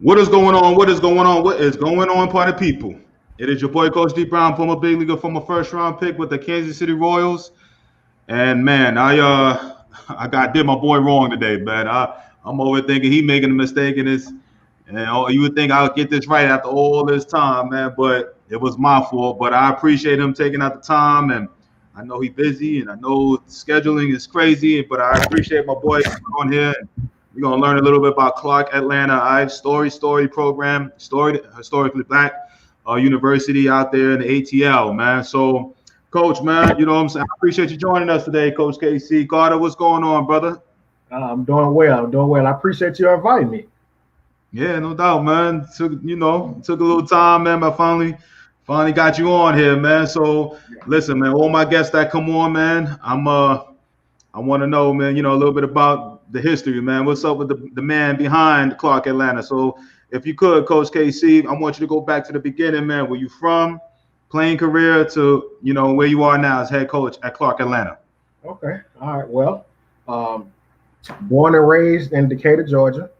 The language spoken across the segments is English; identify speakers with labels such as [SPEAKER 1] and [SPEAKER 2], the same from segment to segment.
[SPEAKER 1] What is going on? What is going on? What is going on, party people? It is your boy, Coach D Brown, former big leaguer, former first-round pick with the Kansas City Royals. And man, I did my boy wrong today, man. I'm over thinking he making a mistake in this, and you would think I'll get this right after all this time, man. But it was my fault. But I appreciate him taking out the time, and I know he's busy, and I know scheduling is crazy, but I appreciate my boy on here. We're gonna learn a little bit about Clarke, Atlanta. Story program, historically black university out there in the ATL, man. So, Coach, man, you know what I'm saying? I appreciate you joining us today, Coach KC. Carter, what's going on, brother?
[SPEAKER 2] I'm doing well. I appreciate you inviting me.
[SPEAKER 1] Yeah, no doubt, man. Took a little time, man, but finally got you on here, man. So, listen, man, all my guests that come on, man, I want to know, man, a little bit about the history, man. What's up with the man behind Clarke, Atlanta? So if you could, Coach KC, I want you to go back to the beginning, man. Where you from, playing career to, where you are now as head coach at Clarke, Atlanta.
[SPEAKER 2] Okay. All right. Well, born and raised in Decatur, Georgia,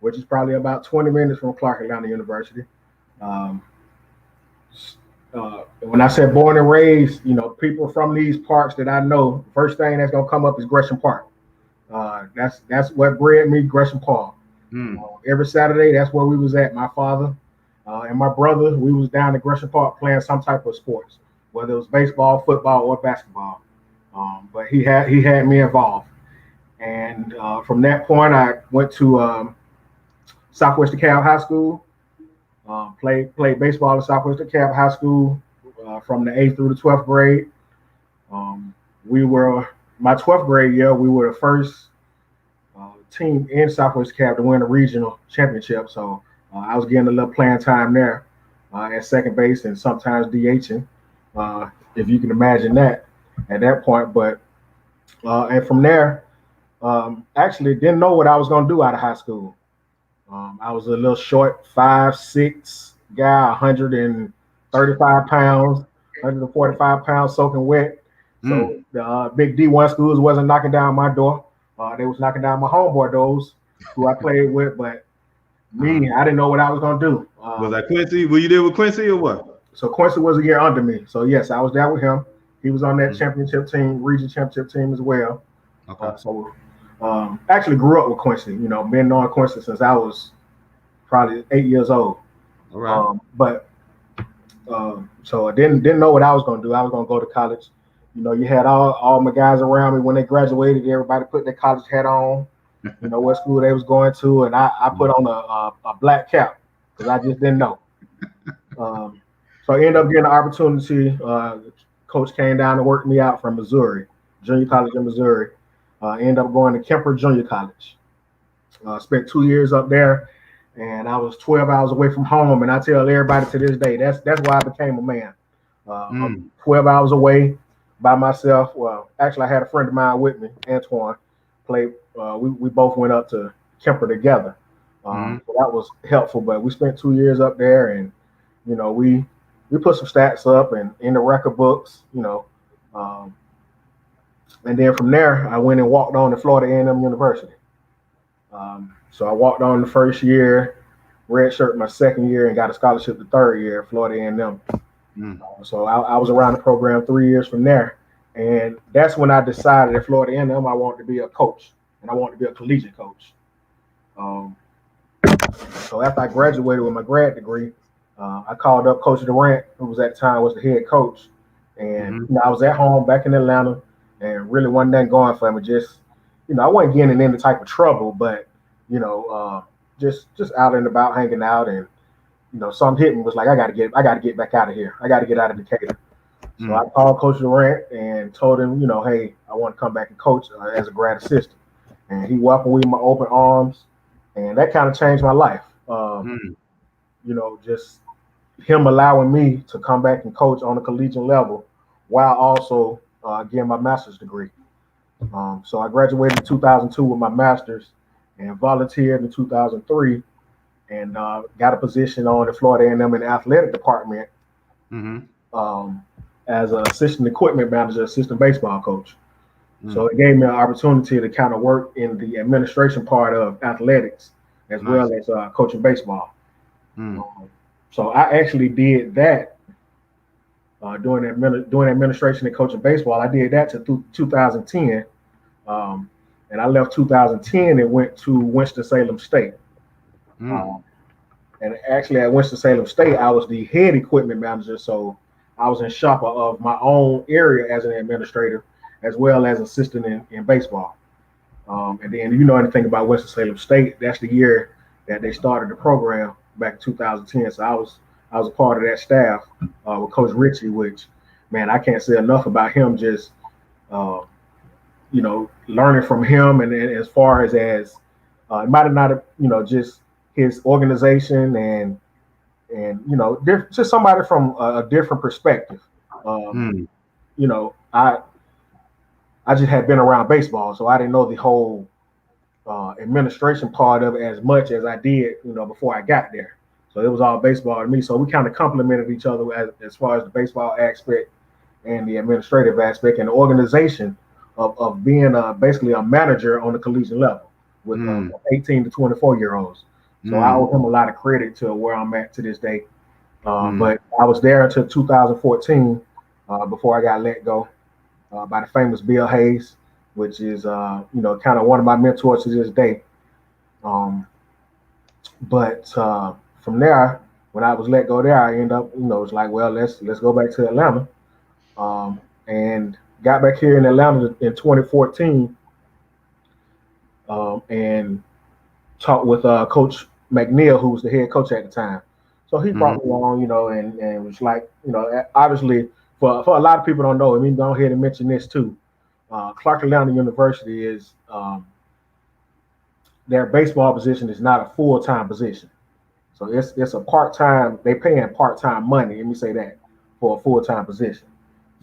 [SPEAKER 2] which is probably about 20 minutes from Clarke, Atlanta University. When I said born and raised, people from these parks that I know, first thing that's going to come up is Gresham Park. That's what bred me, Gresham Park. Every Saturday, that's where we was at. My father and my brother, we was down at Gresham Park playing some type of sports, whether it was baseball, football, or basketball. But he had me involved. And from that point, I went to Southwest DeKalb High School. Played baseball at Southwest DeKalb High School from the 8th through the 12th grade. My 12th grade year, we were the first team in Southwest DeKalb to win a regional championship. So I was getting a little playing time there at second base and sometimes DHing, if you can imagine that at that point. But and from there, actually didn't know what I was going to do out of high school. I was a little short, 5'6" guy, 135 pounds, 145 pounds soaking wet. So the big D1 schools wasn't knocking down my door. They was knocking down my homeboy doors who I played with. But me, I didn't know what I was going to do.
[SPEAKER 1] Was that Quincy? Were you there with Quincy or what?
[SPEAKER 2] So Quincy was a year under me. So, yes, I was there with him. He was on that championship team, region championship team as well. Okay. Actually grew up with Quincy, been knowing Quincy since I was probably 8 years old.
[SPEAKER 1] All right.
[SPEAKER 2] So I didn't know what I was going to do. I was going to go to college. You had all my guys around me when they graduated. Everybody put their college hat on, what school they was going to. And I put on a black cap because I just didn't know. So I ended up getting an opportunity. Coach came down to work me out from Missouri, junior college in Missouri. Ended up going to Kemper Junior College. Spent 2 years up there, and I was 12 hours away from home. And I tell everybody to this day, that's why I became a man. I'm 12 hours away by myself. Well, actually, I had a friend of mine with me, Antoine. We both went up to Kemper together. So that was helpful. But we spent 2 years up there, and we put some stats up and in the record books. And then from there, I went and walked on to Florida A&M University. So I walked on the first year, redshirt my second year, and got a scholarship the third year at Florida A&M. So I was around the program 3 years from there. And that's when I decided at Florida A&M I wanted to be a coach, and I wanted to be a collegiate coach. So after I graduated with my grad degree, I called up Coach Durant, who was at the time was the head coach. And I was at home back in Atlanta. And really wasn't nothing going for me. Just, I wasn't getting in any type of trouble, but, just out and about hanging out. And, something hit me, was like, I got to get back out of here. I got to get out of Decatur. So I called Coach Durant and told him, hey, I want to come back and coach as a grad assistant. And he welcomed me with my open arms. And that kind of changed my life. Just him allowing me to come back and coach on a collegiate level while also getting my master's degree. So I graduated in 2002 with my master's and volunteered in 2003 and got a position on the Florida A&M in the athletic department as an assistant equipment manager, assistant baseball coach. So it gave me an opportunity to kind of work in the administration part of athletics as well as coaching baseball.
[SPEAKER 1] Mm.
[SPEAKER 2] So I actually did that doing administration and coaching baseball. I did that to 2010, and I left 2010 and went to Winston-Salem State. And actually at Winston-Salem State, I was the head equipment manager, so I was in shop of my own area as an administrator, as well as assistant in baseball. And then, you know anything about Winston-Salem State, that's the year that they started the program back in 2010. So I was a part of that staff with Coach Ritchie, which, man, I can't say enough about him. Just learning from him, and as far as it might have not, just his organization and just somebody from a different perspective. I just had been around baseball, so I didn't know the whole administration part of it as much as I did, before I got there. So it was all baseball to me. So we kind of complemented each other as far as the baseball aspect and the administrative aspect and the organization of being basically a manager on the collegiate level with 18 to 24-year-olds. So I owe him a lot of credit to where I'm at to this day. But I was there until 2014 before I got let go by the famous Bill Hayes, which is, kind of one of my mentors to this day. But from there, when I was let go there, I ended up, it's like, well, let's go back to Atlanta. And got back here in Atlanta in 2014 and talked with Coach McNeil, who was the head coach at the time. So he brought me on, and was like, obviously for a lot of people don't know, I mean, go ahead and mention this too. Clarke Atlanta University is their baseball position is not a full-time position. So it's a part-time, they paying part-time money, let me say that, for a full-time position.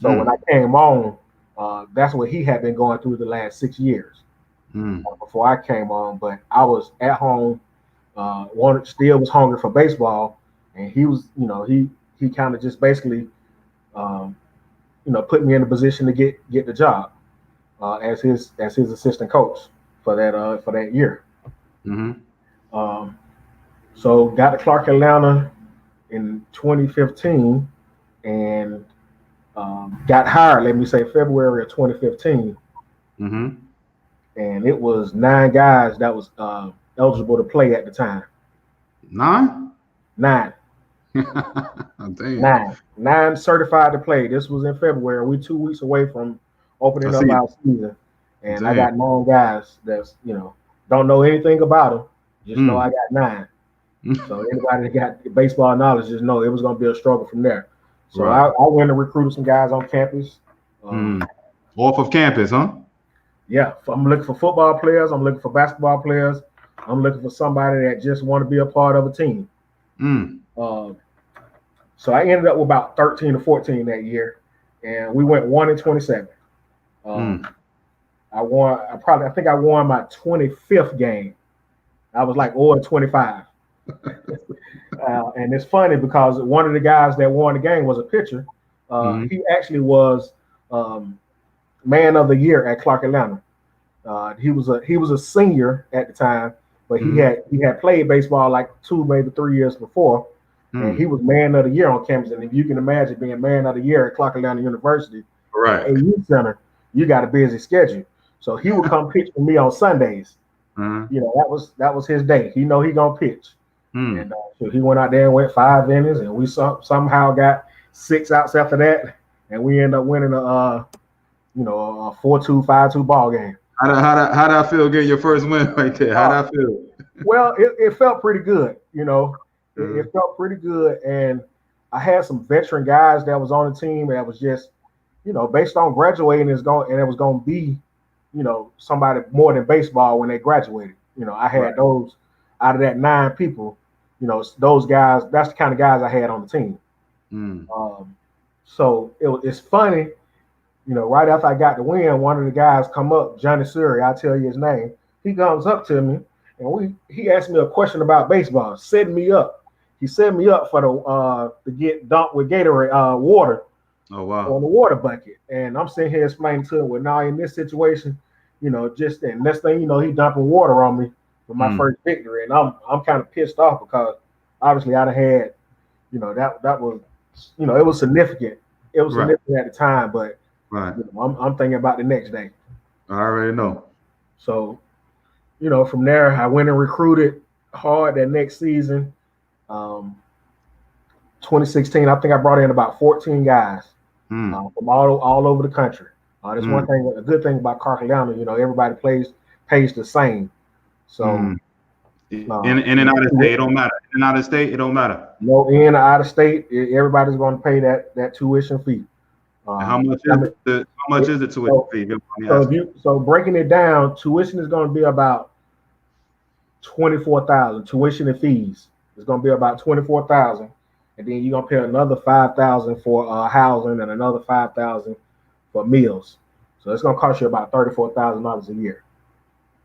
[SPEAKER 2] So when I came on, that's what he had been going through the last 6 years before I came on. But I was at home, still was hungry for baseball, and he was, he kind of just basically, put me in a position to get the job as his assistant coach for that year. So got to Clarke Atlanta in 2015 and got hired, let me say, February of 2015. And it was 9 guys that was eligible to play at the time.
[SPEAKER 1] 9?
[SPEAKER 2] 9.
[SPEAKER 1] Oh, damn.
[SPEAKER 2] 9 certified to play. This was in February. We're 2 weeks away from opening up our season. And I got 9 guys that's, don't know anything about them. Just know I got 9. So anybody that got baseball knowledge just know it was going to be a struggle from there. So I went and recruited some guys on campus.
[SPEAKER 1] Off of campus, huh?
[SPEAKER 2] Yeah, I'm looking for football players. I'm looking for basketball players. I'm looking for somebody that just want to be a part of a team. So I ended up with about 13 to 14 that year, and we went 1-27. I think I won my 25th game. I was like 0-25. And it's funny because one of the guys that won the game was a pitcher. He actually was man of the year at Clarke Atlanta. He was a senior at the time, but he had played baseball like 2, maybe 3 years before, and he was man of the year on campus. And if you can imagine being man of the year at Clarke Atlanta University, AU Center, you got a busy schedule. So he would come pitch for me on Sundays. That was his day. He gonna pitch. And so he went out there and went 5 innings, and we somehow got 6 outs after that, and we ended up winning a 4-2, 5-2 ball game.
[SPEAKER 1] How did I feel getting your first win right there? How did I feel?
[SPEAKER 2] Well, it felt pretty good. It felt pretty good, and I had some veteran guys that was on the team that was just, based on graduating it was going to be, somebody more than baseball when they graduated. I had those out of that 9 people. Those guys. That's the kind of guys I had on the team. So it's funny. Right after I got the win, one of the guys come up, Johnny Surrey, I'll tell you his name. He comes up to me, and he asked me a question about baseball, setting me up. He set me up for to get dunked with Gatorade water.
[SPEAKER 1] Oh, wow.
[SPEAKER 2] On the water bucket. And I'm sitting here explaining to him, well, now in this situation, just then next thing you know, he dumping water on me, with my first victory, and I'm kind of pissed off because obviously I'd have had, that was, it was significant. It was significant at the time, but I'm thinking about the next day.
[SPEAKER 1] I already know.
[SPEAKER 2] So, from there I went and recruited hard that next season. 2016, I think I brought in about 14 guys from all over the country. That's one thing. A good thing about Clarke, everybody pays the same. So
[SPEAKER 1] in and out of state, it don't matter. In and out of state, it don't matter.
[SPEAKER 2] No, in or out of state, everybody's going to pay that tuition fee.
[SPEAKER 1] How much is the tuition fee?
[SPEAKER 2] So breaking it down, tuition is going to be about $24,000. Tuition and fees is going to be about $24,000, and then you're going to pay another $5,000 for housing and another $5,000 for meals. So it's going to cost you about $34,000 a year.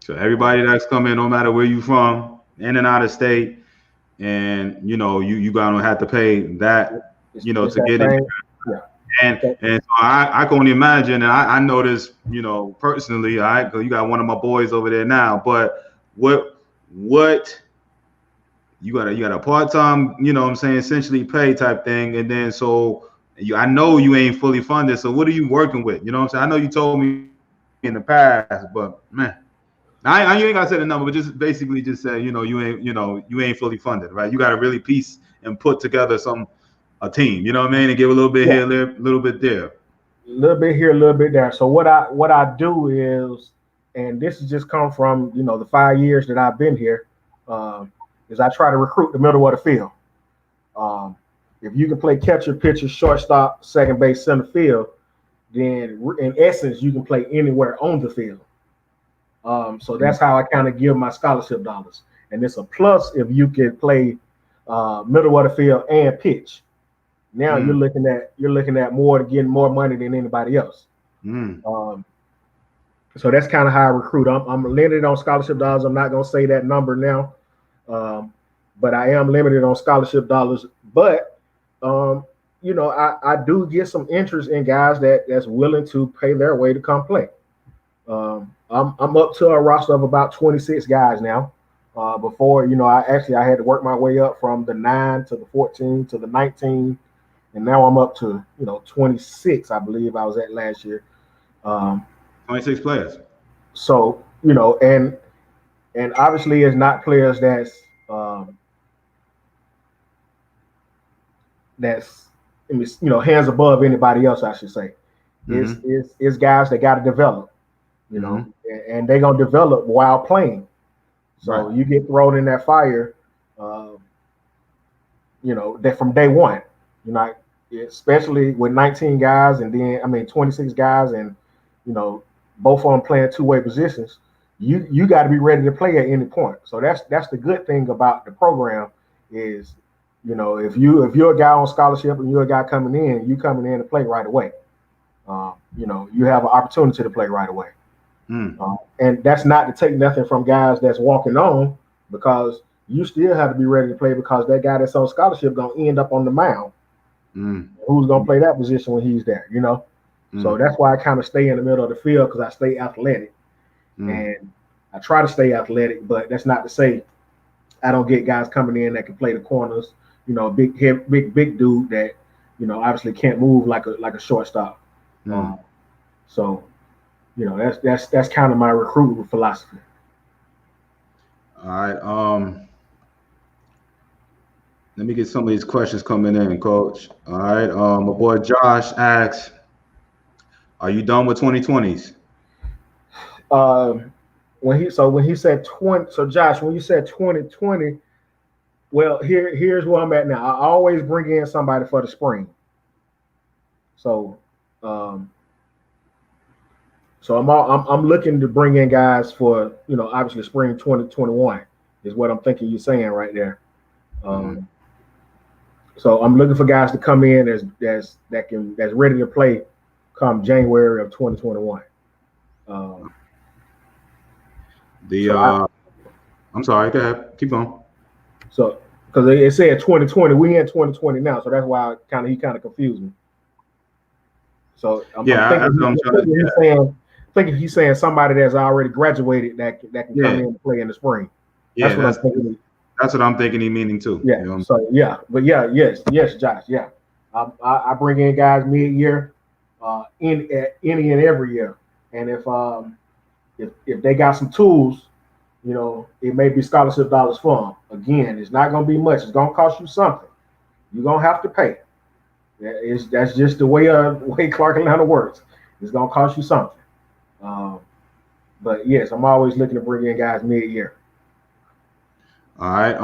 [SPEAKER 1] So everybody that's coming, no matter where you from, in and out of state, and you gonna have to pay that, to get in.
[SPEAKER 2] Yeah.
[SPEAKER 1] And so I can only imagine, and I know this, personally. Cause you got one of my boys over there now. But what you got a part-time, essentially pay type thing, and then so I know you ain't fully funded. So what are you working with? You know what I'm saying? I know you told me in the past, but man. You ain't gotta say the number, but just basically just say, you ain't fully funded, right? You gotta really piece and put together a team, you know what I mean? And give a little bit here, a little bit there.
[SPEAKER 2] A little bit here, a little bit there. So what I do is, and this has just come from, the 5 years that I've been here, is I try to recruit the middle of the field. If you can play catcher, pitcher, shortstop, second base, center field, then in essence, you can play anywhere on the field. So that's how I kind of give my scholarship dollars, and it's a plus if you can play middle of the field and pitch. Now you're looking at more to getting more money than anybody else. So that's kind of how I recruit. I'm limited on scholarship dollars. I'm not gonna say that number now, but I am limited on scholarship dollars. But I do get some interest in guys that's willing to pay their way to come play. I'm up to a roster of about 26 guys now. Before, I had to work my way up from the 9 to the 14 to the 19, and now I'm up to 26. I believe I was at last year.
[SPEAKER 1] 26 players.
[SPEAKER 2] So and obviously it's not players that's hands above anybody else. I should say, it's guys that got to develop. And they're gonna develop while playing. So you get thrown in that fire, that from day one. Especially with 19 guys, and then 26 guys, and both of them playing two-way positions. You got to be ready to play at any point. So that's the good thing about the program is, if you're a guy on scholarship and you're a guy coming in, you coming in to play right away. You have an opportunity to play right away. And that's not to take nothing from guys that's walking on, because you still have to be ready to play, because that guy that's on scholarship gonna end up on the mound. Who's gonna play that position when he's there? So that's why I kind of stay in the middle of the field, because I stay athletic, and I try to stay athletic. But that's not to say I don't get guys coming in that can play the corners. Big dude that obviously can't move like a shortstop. So. That's kind of my recruitment philosophy.
[SPEAKER 1] All right. Let me get some of these questions coming in, Coach. All right. My boy Josh asks, "Are you done with 2020s?"
[SPEAKER 2] When he said 20, so Josh, when you said 2020, well, here's where I'm at now. I always bring in somebody for the spring. So. So I'm looking to bring in guys for obviously spring 2021 is what I'm thinking you're saying right there. So I'm looking for guys to come in that's ready to play come January of 2021.
[SPEAKER 1] I'm sorry, go ahead, keep going.
[SPEAKER 2] So because it said 2020, we in 2020 now, so that's why he kind of confused me. So I'm thinking he's saying somebody that's already graduated that can come in and play in the spring.
[SPEAKER 1] Yeah,
[SPEAKER 2] That's what I'm thinking.
[SPEAKER 1] That's what I'm thinking. He meaning too.
[SPEAKER 2] Yeah.
[SPEAKER 1] You know?
[SPEAKER 2] So yeah, but yeah, yes, Josh. Yeah, I bring in guys mid-year, any and every year, and if they got some tools, it may be scholarship dollars for them. Again, it's not going to be much. It's going to cost you something. You're going to have to pay. That's just the way Clarke Atlanta works. It's going to cost you something. But yes, I'm always looking to bring in guys mid-year.
[SPEAKER 1] All right.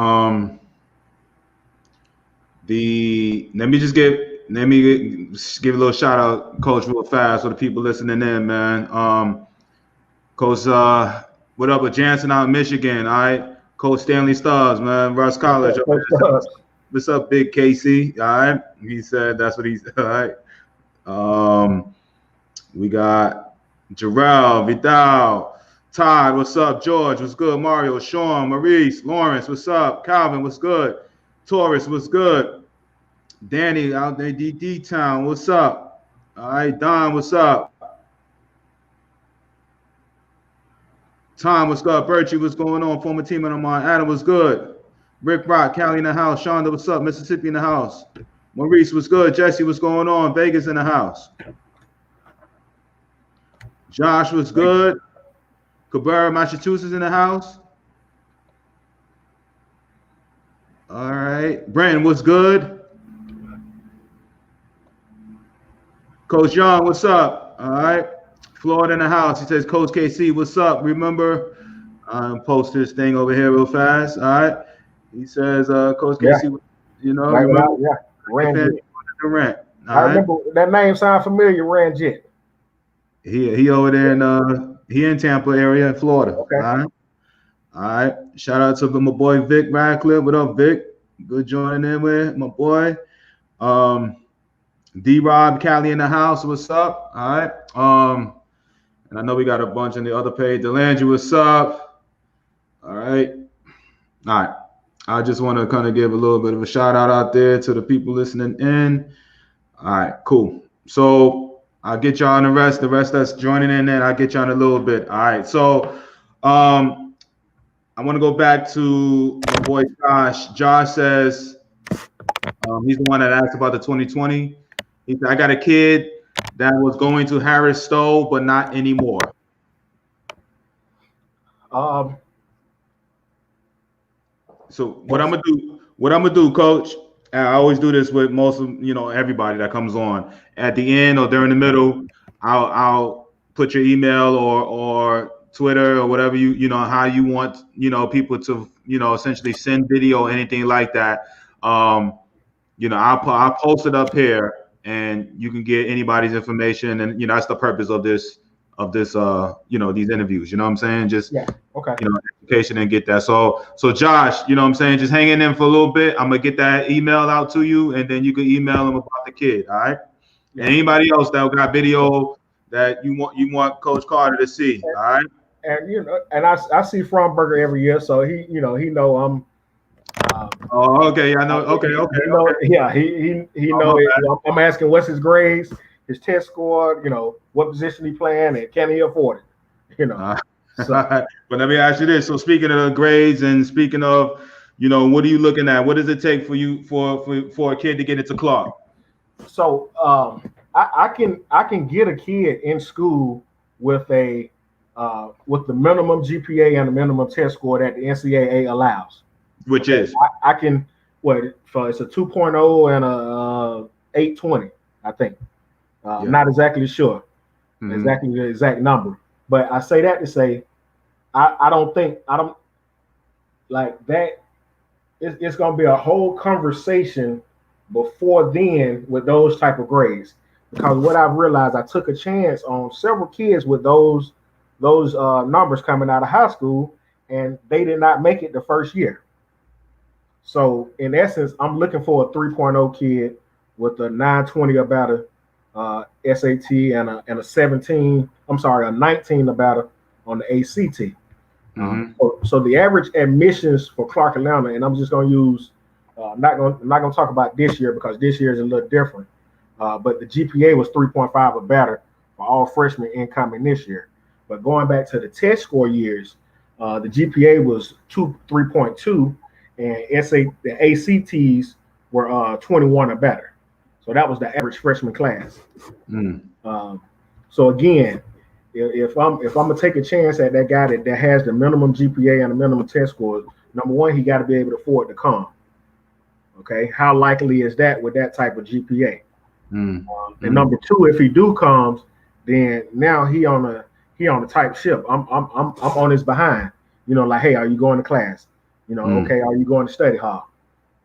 [SPEAKER 1] Let me give a little shout out, Coach, real fast for the people listening in, man. Coach, what up with Jansen out in Michigan? All right. Coach Stanley Stubbs, man. Russ College. What's up, Big KC? All right. He said that's what he's all right. We got Jarrell, Vidal, Todd, what's up? George, what's good? Mario, Sean, Maurice, Lawrence, what's up? Calvin, what's good? Taurus, what's good? Danny out there, DD Town, what's up? All right, Don, what's up? Tom, what's good? Birchie, what's going on? Former teammate of mine. Adam, what's good? Rick Rock, Cali in the house. Shonda, what's up? Mississippi in the house. Maurice, what's good? Jesse, what's going on? Vegas in the house. Josh, what's good? Cabrera, Massachusetts in the house. All right. Brandon, what's good? Coach Young, what's up? All right. Florida in the house. He says, Coach KC, what's up? Remember, post this thing over here real fast. All right. He says, Coach KC,
[SPEAKER 2] Rand. I remember that name sound familiar, Rand Jet.
[SPEAKER 1] He over there in Tampa area in Florida.
[SPEAKER 2] Okay.
[SPEAKER 1] All right. Shout out to my boy Vic Radcliff. What up, Vic? Good joining in with my boy. D-Rob Cali in the house. What's up? All right. And I know we got a bunch on the other page. Delandry, what's up? All right. I just want to kind of give a little bit of a shout out there to the people listening in. All right, cool. So I'll get y'all on the rest that's joining in there. I'll get y'all in a little bit. All right. So I want to go back to my boy Josh. Josh says he's the one that asked about the 2020. He said, I got a kid that was going to Harris Stowe, but not anymore. So what I'm gonna do, Coach, and I always do this with most of everybody that comes on. At the end or during the middle, I'll put your email or Twitter or whatever how you want people to essentially send video or anything like that. I'll post it up here, and you can get anybody's information, and that's the purpose of this these interviews. You know what I'm saying? Just
[SPEAKER 2] okay.
[SPEAKER 1] Education and get that. So Josh, you know what I'm saying? Just hang in there for a little bit. I'm gonna get that email out to you, and then you can email them about the kid. All right. Yeah. And anybody else that got video that you want Coach Carter to see. All right.
[SPEAKER 2] And and I see Fromberger every year, so he know I'm.
[SPEAKER 1] Oh, okay. I know. Okay.
[SPEAKER 2] Yeah, he know it. I'm asking what's his grades, his test score, what position he playing, and can he afford it? So.
[SPEAKER 1] But let me ask you this. So speaking of the grades and speaking of, what are you looking at? What does it take for you for a kid to get into Clarke?
[SPEAKER 2] So I can get a kid in school with the minimum GPA and the minimum test score that the NCAA allows.
[SPEAKER 1] Which is
[SPEAKER 2] I can it's a 2.0 and a 820, I think. Not exactly sure exactly the exact number, but I say that to say I don't like that. It's going to be a whole conversation before then with those type of grades, because what I've realized, I took a chance on several kids with those numbers coming out of high school, and they did not make it the first year. So in essence, I'm looking for a 3.0 kid with a 920 or better SAT and a 17. I'm sorry, a 19 or better on the ACT. So the average admissions for Clarke Atlanta, and I'm just going to use, I'm not going to talk about this year because this year is a little different. But the GPA was 3.5 or better for all freshmen incoming this year. But going back to the test score years, the GPA was 3.2, and the ACTs were 21 or better. So that was the average freshman class. So again, if I'm gonna take a chance at that guy that has the minimum GPA and the minimum test scores, number one, he got to be able to afford to come. Okay, how likely is that with that type of GPA? And number two, if he do comes, then now he on a tight ship. I'm on his behind. You know, like, hey, are you going to class? You know, okay, are you going to study hall?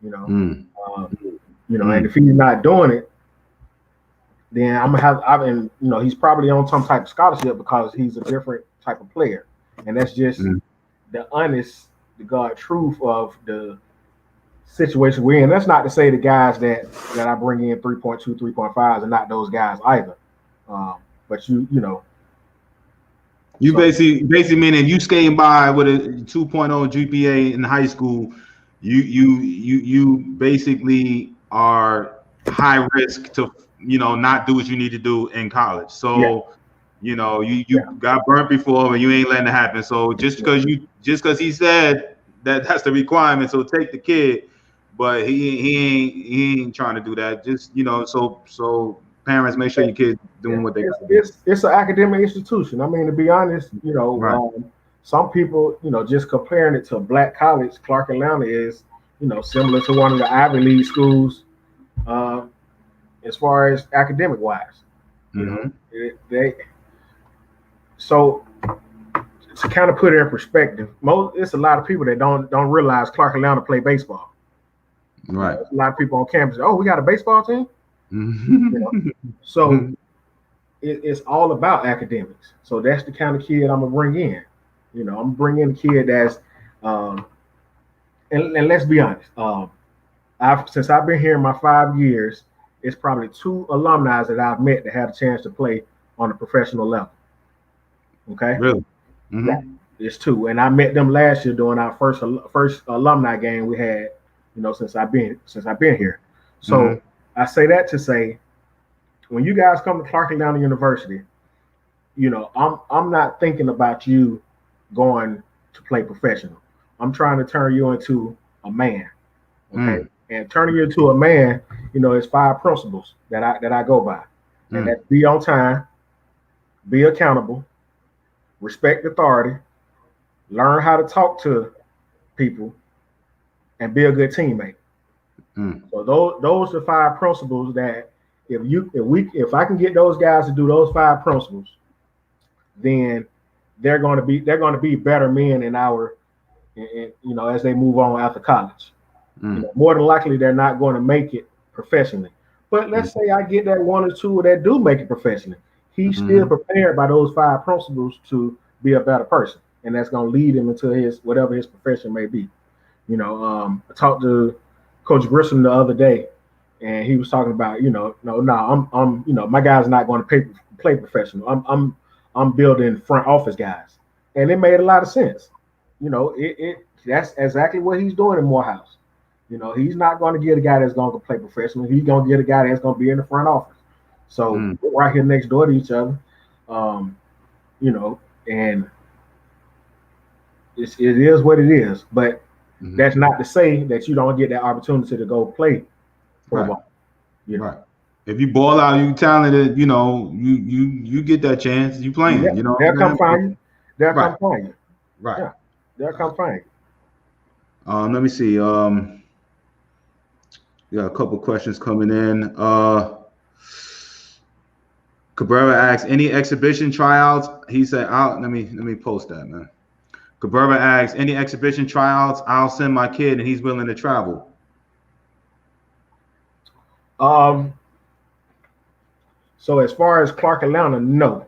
[SPEAKER 2] You know, and if he's not doing it, then I'm gonna have he's probably on some type of scholarship because he's a different type of player, and that's just the honest, the God truth of the situation we're in. That's not to say the guys that I bring in 3.2, 3.5s are not those guys either. But you
[SPEAKER 1] basically meaning you skating by with a 2.0 GPA in high school, you basically are high risk to not do what you need to do in college. So you got burnt before and you ain't letting it happen. So just because he said that's the requirement, so take the kid, but he ain't trying to do that. Just so parents, make sure your kids doing what they got.
[SPEAKER 2] It's an academic institution. I mean, to be honest, some people, just comparing it to a black college, Clarke Atlanta is, similar to one of the Ivy League schools, as far as academic wise. So to kind of put it in perspective, it's a lot of people that don't realize Clarke Atlanta play baseball.
[SPEAKER 1] Right.
[SPEAKER 2] A lot of people on campus. Oh, we got a baseball team. So it's all about academics. So that's the kind of kid I'm gonna bring in. I'm bringing a kid that's and let's be honest. Since I've been here in my 5 years, it's probably 2 alumni that I've met that had a chance to play on a professional level. Okay,
[SPEAKER 1] really?
[SPEAKER 2] It's 2, and I met them last year during our first alumni game we had. Since I've been here. So I say that to say, when you guys come to Clarke Atlanta University, I'm not thinking about you going to play professional. I'm trying to turn you into a man. Okay. And turning you into a man, it's 5 principles that I go by. And that's be on time, be accountable, respect authority, learn how to talk to people, and be a good teammate. So those are 5 principles that if I can get those guys to do those 5 principles, then they're going to be better men in as they move on after college. More than likely they're not going to make it professionally. But let's say I get that 1 or 2 that do make it professionally. He's still prepared by those 5 principles to be a better person, and that's going to lead him into whatever his profession may be. I talked to Coach Grissom the other day, and he was talking about, I'm my guy's not going to play professional. I'm building front office guys, and it made a lot of sense. That's exactly what he's doing in Morehouse. He's not going to get a guy that's going to play professional. He's going to get a guy that's going to be in the front office. So we're right here next door to each other, and it is what it is. But that's not to say that you don't get that opportunity to go play for a ball.
[SPEAKER 1] Right. If you ball out, you talented, you get that chance. You playing,
[SPEAKER 2] They'll come find you. They'll come find you.
[SPEAKER 1] Right.
[SPEAKER 2] Yeah. They'll come find you.
[SPEAKER 1] Let me see. We got a couple questions coming in. Cabrera asks, any exhibition tryouts? He said, let me post that, man. Cabrera asks, any exhibition tryouts? I'll send my kid and he's willing to travel.
[SPEAKER 2] So as far as Clarke Atlanta, no.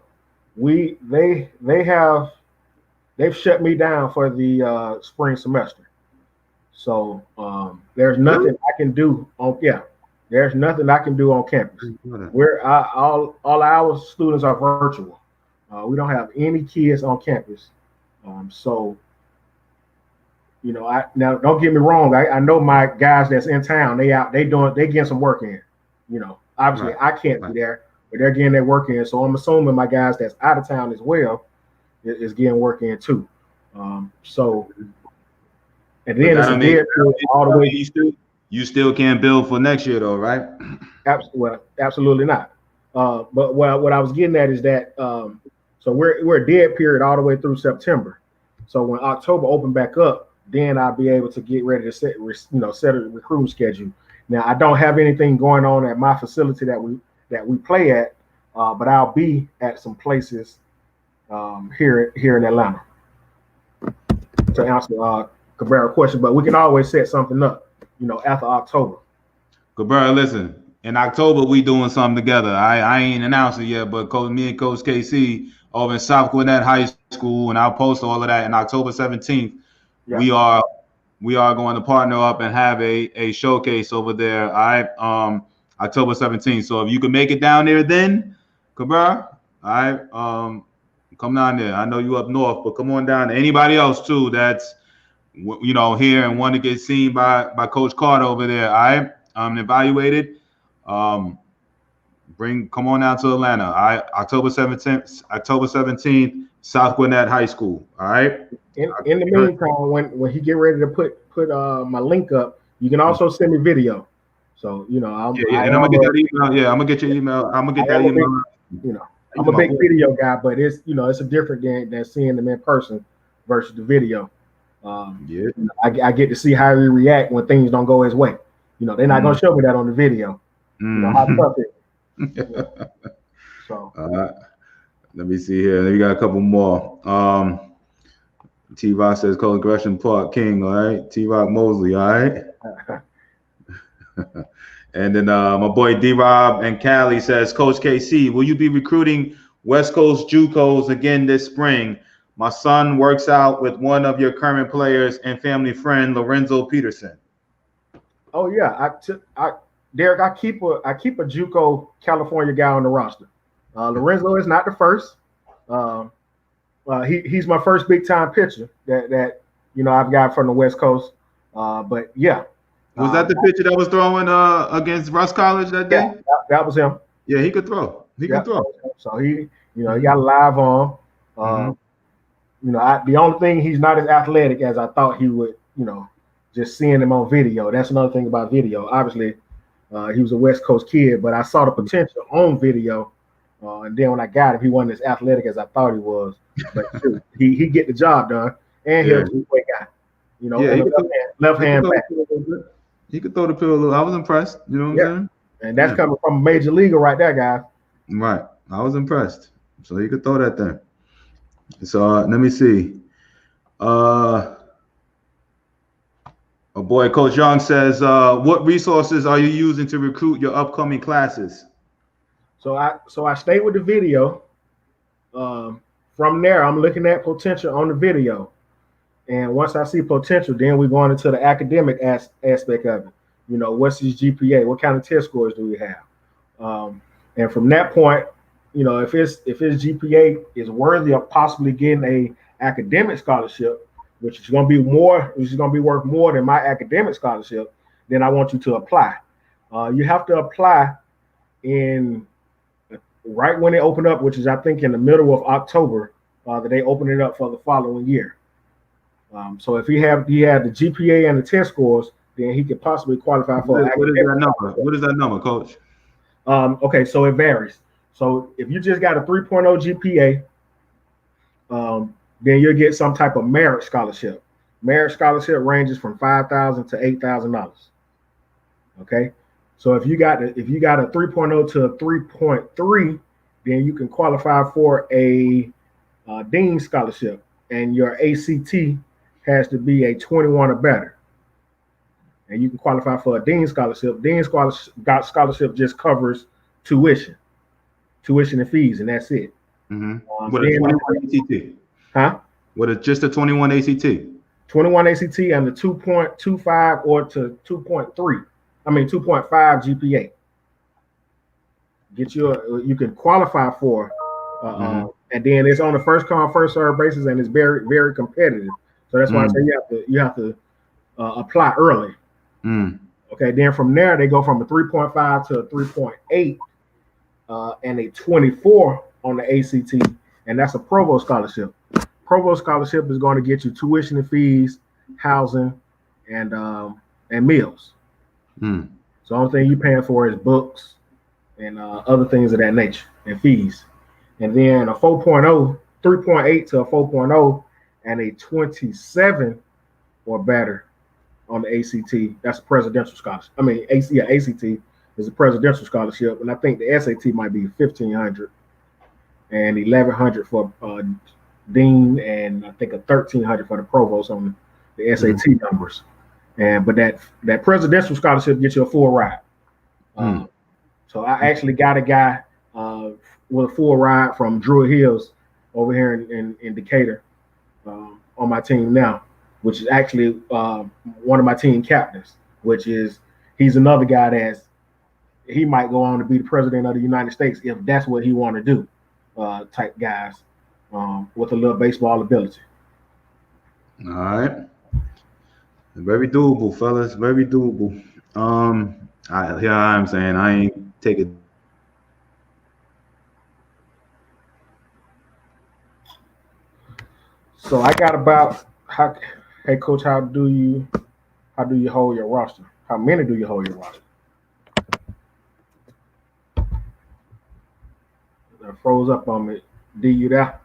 [SPEAKER 2] They've shut me down for the spring semester. So there's nothing I can do there's nothing I can do on campus. All our students are virtual. We don't have any kids on campus. So now don't get me wrong. I know my guys that's in town. They getting some work in. Obviously I can't be there, but they're getting their work in. So I'm assuming my guys that's out of town as well is getting work in too. So, and then it's a dead period all the way.
[SPEAKER 1] You still can't build for next year, though, right?
[SPEAKER 2] Well, absolutely not. But what I was getting at is that so we're a dead period all the way through September. So when October open back up, then I'll be able to get ready to set a recruiting schedule. Now I don't have anything going on at my facility that we play at, but I'll be at some places here in Atlanta to answer Cabrera's question. But we can always set something up, after October.
[SPEAKER 1] Cabrera, listen. In October, we doing something together. I ain't announced it yet, but me and Coach KC over in South Gwinnett High School, and I'll post all of that. In October 17th, we are going to partner up and have a showcase over there. October 17th. So if you can make it down there, then Cabrera, come down there. I know you up north, but come on down there. Anybody else too that's here and want to get seen by Coach Carter over there. Evaluated. Come on out to Atlanta. October 17th, South Gwinnett High School. All right.
[SPEAKER 2] In the meantime, when he get ready to put my link up, you can also send me video. So and I'm gonna get that email. Yeah, I'm gonna get your email. I'm gonna get that email. I'm a big video guy, but it's it's a different game than seeing them in person versus the video. I get to see how he react when things don't go his way. They're not gonna show me that on the video. How tough it is. So
[SPEAKER 1] let me see here. We got a couple more. T-Rock says Coach Gresham Park King, all right. T-Rock Mosley, all right. And then my boy D-Rob and Cali says, Coach KC, will you be recruiting West Coast JUCOs again this spring? My son works out with one of your current players and family friend, Lorenzo Peterson.
[SPEAKER 2] Oh yeah, Derek, I keep a JUCO California guy on the roster. Lorenzo is not the first. He's my first big time pitcher that I've got from the West Coast. But yeah.
[SPEAKER 1] Was that the pitcher that was throwing against Russ College that day?
[SPEAKER 2] Yeah, that was him.
[SPEAKER 1] Yeah, he could throw. He could throw.
[SPEAKER 2] So he got a live arm. The only thing, he's not as athletic as I thought he would. Just seeing him on video. That's another thing about video. Obviously, he was a West Coast kid, but I saw the potential on video. And then when I got him, he wasn't as athletic as I thought he was. But he get the job done, and he's a two-way guy. Left hand back.
[SPEAKER 1] He could throw the pill a little. I was impressed. You know what I'm saying?
[SPEAKER 2] And that's coming from a major leaguer right there, guys.
[SPEAKER 1] Right. I was impressed. So he could throw that thing. So let me see. A boy, Coach Young says, what resources are you using to recruit your upcoming classes?
[SPEAKER 2] So I stay with the video. From there, I'm looking at potential on the video. And once I see potential, then we're going into the academic aspect of it. What's his GPA? What kind of test scores do we have? And from that point, if his GPA is worthy of possibly getting a academic scholarship, which is going to be worth more than my academic scholarship, then I want you to apply. You have to apply right when they open up, which is I think in the middle of October, that they open it up for the following year. So if he had the GPA and the test scores, then he could possibly qualify for.
[SPEAKER 1] What is that number? What is that number, Coach?
[SPEAKER 2] Okay, so it varies. So if you just got a 3.0 GPA, then you'll get some type of merit scholarship. Merit scholarship ranges from $5,000 to $8,000. Okay, so if you got a 3.0 to a 3.3, then you can qualify for a Dean scholarship, and your ACT has to be a 21 or better, and you can qualify for a Dean scholarship. Dean scholarship just covers tuition and fees, and that's it.
[SPEAKER 1] What a 21 ACT?
[SPEAKER 2] Huh?
[SPEAKER 1] What just a 21 ACT?
[SPEAKER 2] 21 ACT and the 2.25 or to 2.3. I mean 2.5 GPA. You can qualify for, and then it's on the first come first serve basis, and it's very very competitive. So that's why I say you have to apply early. Okay, then from there they go from a 3.5 to a 3.8, and a 24 on the ACT, and that's a Provo scholarship. provost scholarship is going to get you tuition and fees, housing, and meals.
[SPEAKER 1] Mm.
[SPEAKER 2] So the only thing you're paying for is books and other things of that nature and fees. And then a 4.0, 3.8 to a 4.0, and a 27 or better on the ACT. That's a presidential scholarship. I mean, ACT is a presidential scholarship, and I think the SAT might be 1,500 and 1,100 for dean, and I think a 1,300 for the provost on the SAT numbers. But that presidential scholarship gets you a full ride. So I actually got a guy with a full ride from Druid Hills over here in Decatur on my team now, which is actually one of my team captains, he's another guy he might go on to be the president of the United States if that's what he want to do, type guys with a little baseball ability.
[SPEAKER 1] All right. Very doable, fellas. Very doable. Here I am saying I ain't taking.
[SPEAKER 2] So I got about hey coach, how do you hold your roster? How many do you hold your roster? That froze up on me. D, you there?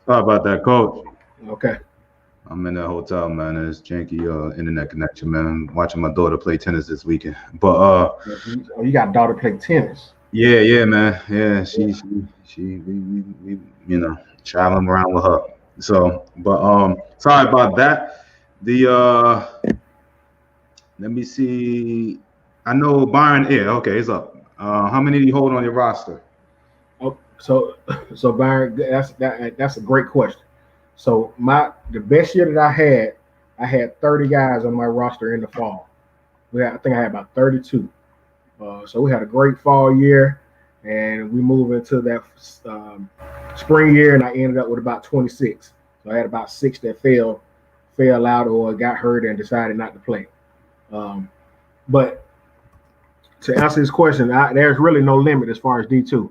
[SPEAKER 1] Sorry about that, coach.
[SPEAKER 2] Okay.
[SPEAKER 1] I'm in that hotel, man. And it's janky internet connection, man. I'm watching my daughter play tennis this weekend. But
[SPEAKER 2] you got a daughter play tennis?
[SPEAKER 1] Yeah, man. Yeah, she we traveling around with her. So, but sorry about that. Let me see. I know Byron. Yeah, okay, it's up. How many do you hold on your roster?
[SPEAKER 2] Oh, so Byron, that's a great question. So the best year that I had 30 guys on my roster in the fall. I think I had about 32. So we had a great fall year, and we moved into that spring year, and I ended up with about 26. So I had about 6 that fell out or got hurt and decided not to play. But to answer this question, there's really no limit as far as D2.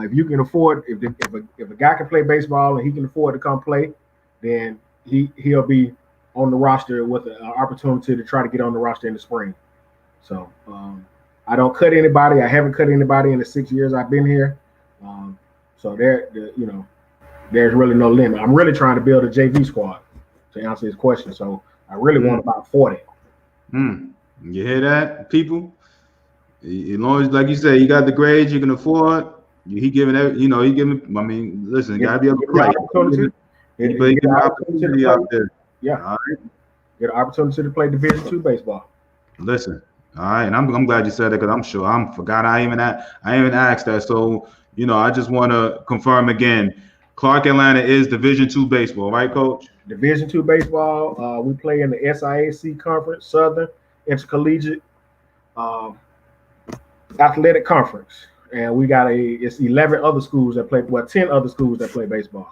[SPEAKER 2] If you can afford, if a guy can play baseball and he can afford to come play, then he'll be on the roster with an opportunity to try to get on the roster in the spring. So I don't cut anybody. I haven't cut anybody in the 6 years I've been here. So there's really no limit. I'm really trying to build a JV squad to answer his question. So I really want about 40.
[SPEAKER 1] You hear that, people? As long as, like you say, you got the grades you can afford. He giving. I mean, listen, you gotta be able to play.
[SPEAKER 2] Get
[SPEAKER 1] an opportunity out there.
[SPEAKER 2] Yeah. All right. Get an opportunity to play Division II baseball.
[SPEAKER 1] Listen. All right, and I'm glad you said that because I'm sure I forgot I even asked that. So I just want to confirm again. Clarke Atlanta is Division II baseball, right, Coach?
[SPEAKER 2] Division II baseball. We play in the SIAC Conference, Southern Intercollegiate Athletic Conference, and we got it's 11 other schools that play. 10 other schools that play baseball.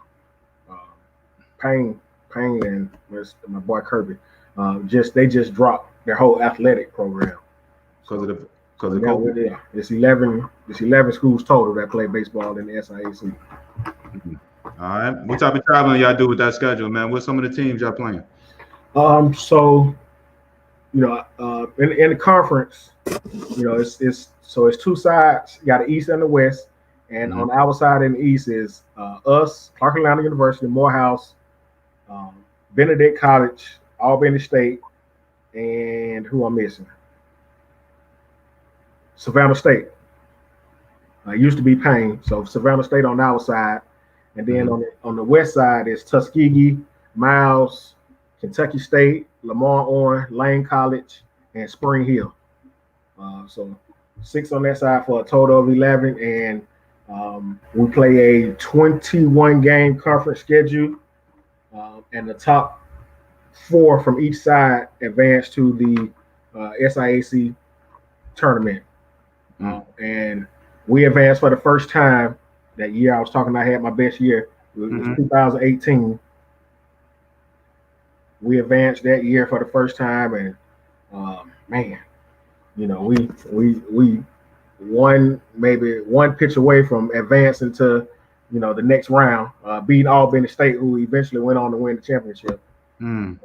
[SPEAKER 2] Payne, and my boy Kirby. They just dropped their whole athletic program. Because of COVID. It's 11 schools total that play baseball in the SIAC.
[SPEAKER 1] Mm-hmm. All right. What type of traveling y'all do with that schedule, man? What's some of the teams y'all playing?
[SPEAKER 2] So, in the conference, it's two sides. You got the East and the West, and on our side in the East is us, Clarke Atlanta University, Morehouse, Benedict College, Albany State, and who I'm missing? Savannah State. Used to be Payne, so Savannah State on our side, and then on the west side is Tuskegee, Miles, Kentucky State, Lamar Orange, Lane College, and Spring Hill. So 6 on that side for a total of 11, and we play a 21 game conference schedule, and the top 4 from each side advance to the SIAC tournament. And we advanced for the first time that year. I was talking, I had my best year. It was 2018. We advanced that year for the first time, and we won maybe one pitch away from advancing to the next round, beating Albany State, who eventually went on to win the championship. We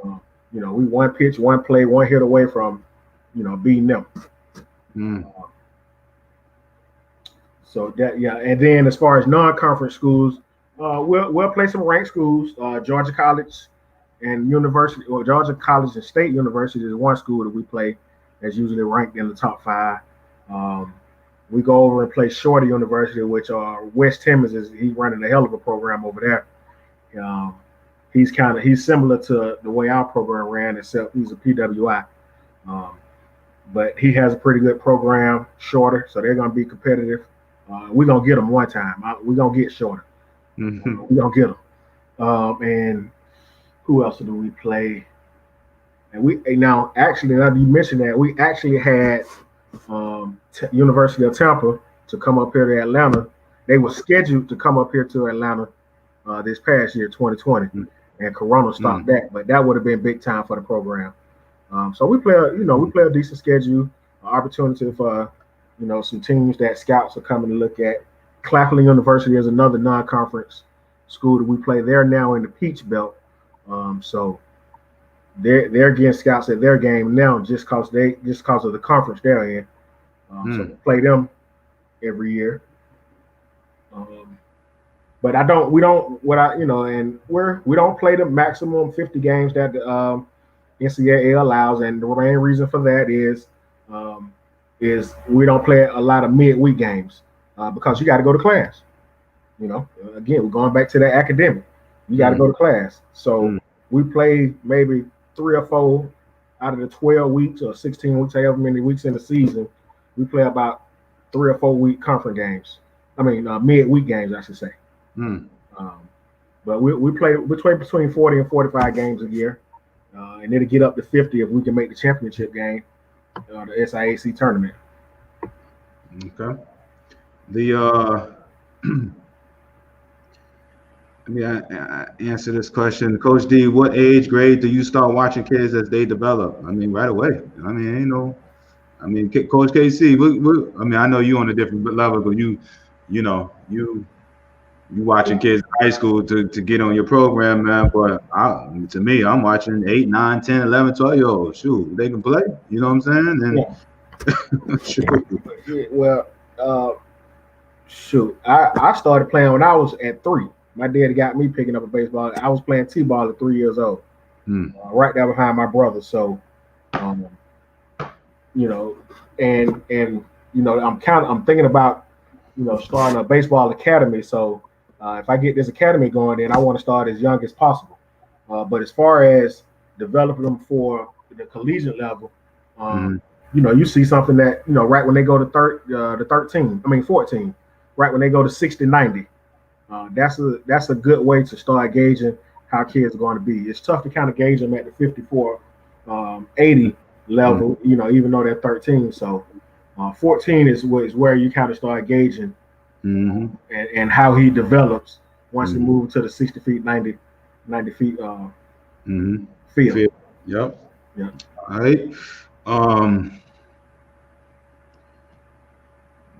[SPEAKER 2] one pitch, one play, one hit away from beating them. So that, and then as far as non-conference schools, we'll play some ranked schools. Georgia College and University, or Georgia College and State University is one school that we play that's usually ranked in the top 5. We go over and play Shorter University, which Wes Timmons he's running a hell of a program over there. He's similar to the way our program ran, except he's a PWI. But he has a pretty good program, Shorter, so they're going to be competitive. We're going to get them one time. We're going to get Shorter. We're going to get them. And who else do we play? And now you mentioned that, we actually had University of Tampa to come up here to Atlanta. They were scheduled to come up here to Atlanta this past year, 2020, and Corona stopped that. But that would have been big time for the program. So we play a decent schedule, opportunity for some teams that scouts are coming to look at. Claflin University is another non-conference school that we play. They're now in the Peach Belt, so they're getting scouts at their game now just because of the conference they're in. So we play them every year. But we don't play the maximum 50 games that the NCAA allows, and the main reason for that is we don't play a lot of midweek games because you got to go to class. Again, we're going back to that academic. You got to go to class. So we play maybe 3 or 4 out of the 12 weeks or 16 weeks, however many weeks in the season. We play about 3 or 4 week conference games. Midweek games, I should say. But we play between 40 and 45 games a year, and it'll get up to 50 if we can make the championship game, the SIAC tournament.
[SPEAKER 1] Okay. Let me answer this question. Coach D, what age grade do you start watching kids as they develop? Right away. Coach KC, I know you on a different level, but you watching kids in high school to get on your program, man. But to me, I'm watching 8, 9, 10, 11, 12-year-olds. Shoot, they can play. You know what I'm saying?
[SPEAKER 2] I started playing when I was at 3. My daddy got me picking up a baseball. I was playing T-ball at 3 years old, right there behind my brother. So, I'm thinking about, starting a baseball academy. So If I get this academy going, then I want to start as young as possible. But as far as developing them for the collegiate level, you see something that, right when they go to 14, right when they go to 60, 90, that's a good way to start gauging how kids are going to be. It's tough to kind of gauge them at the 54, 80 level, even though they're 13. So 14 is where you kind of start gauging and how he develops once he moves to the 60 feet, 90 feet field.
[SPEAKER 1] Yep.
[SPEAKER 2] Yeah.
[SPEAKER 1] All right.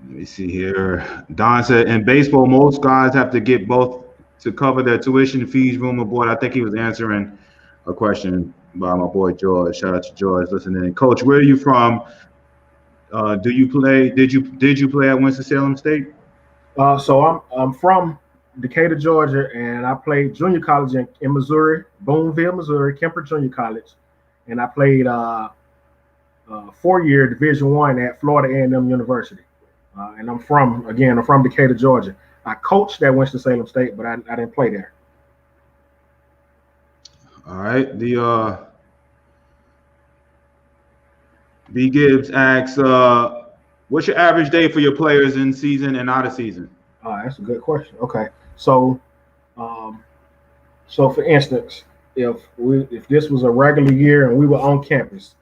[SPEAKER 1] Let me see here. Don said, in baseball, most guys have to get both to cover their tuition fees, room and board. I think he was answering a question by my boy George. Shout out to George listening. Coach, where are you from? Do you play? Did you play at Winston-Salem State?
[SPEAKER 2] So I'm from Decatur, Georgia, and I played junior college in Missouri, Boonville, Missouri, Kemper Junior College, and I played 4-year Division I at Florida A&M University. And I'm from Decatur, Georgia. I coached at Winston-Salem State, but I didn't play there.
[SPEAKER 1] All right. The B Gibbs asks, what's your average day for your players in season and out of season?
[SPEAKER 2] That's a good question. Okay, so for instance, if this was a regular year and we were on campus,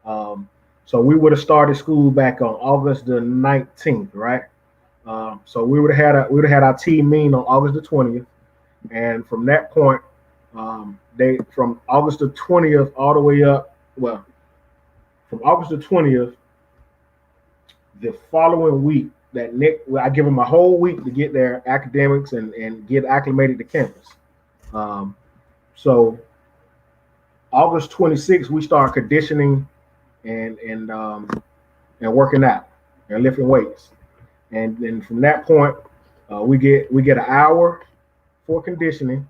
[SPEAKER 2] so we would have started school back on August the 19th, right? So we would have had our team meeting on August the 20th, and from that point, from August the 20th all the way up. Well, from August the 20th, the following week, I give them a whole week to get their academics and get acclimated to campus. So August 26th, we start conditioning and working out and lifting weights. And then from that point, we get an hour for conditioning,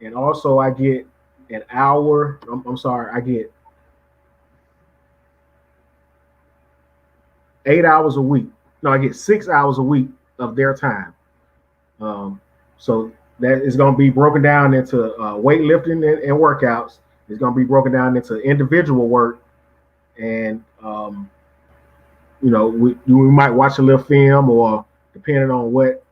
[SPEAKER 2] and also I get an hour. I get 8 hours a week. No, I get 6 hours a week of their time. So that is going to be broken down into weightlifting and workouts. It's going to be broken down into individual work, and we might watch a little film, or depending on what,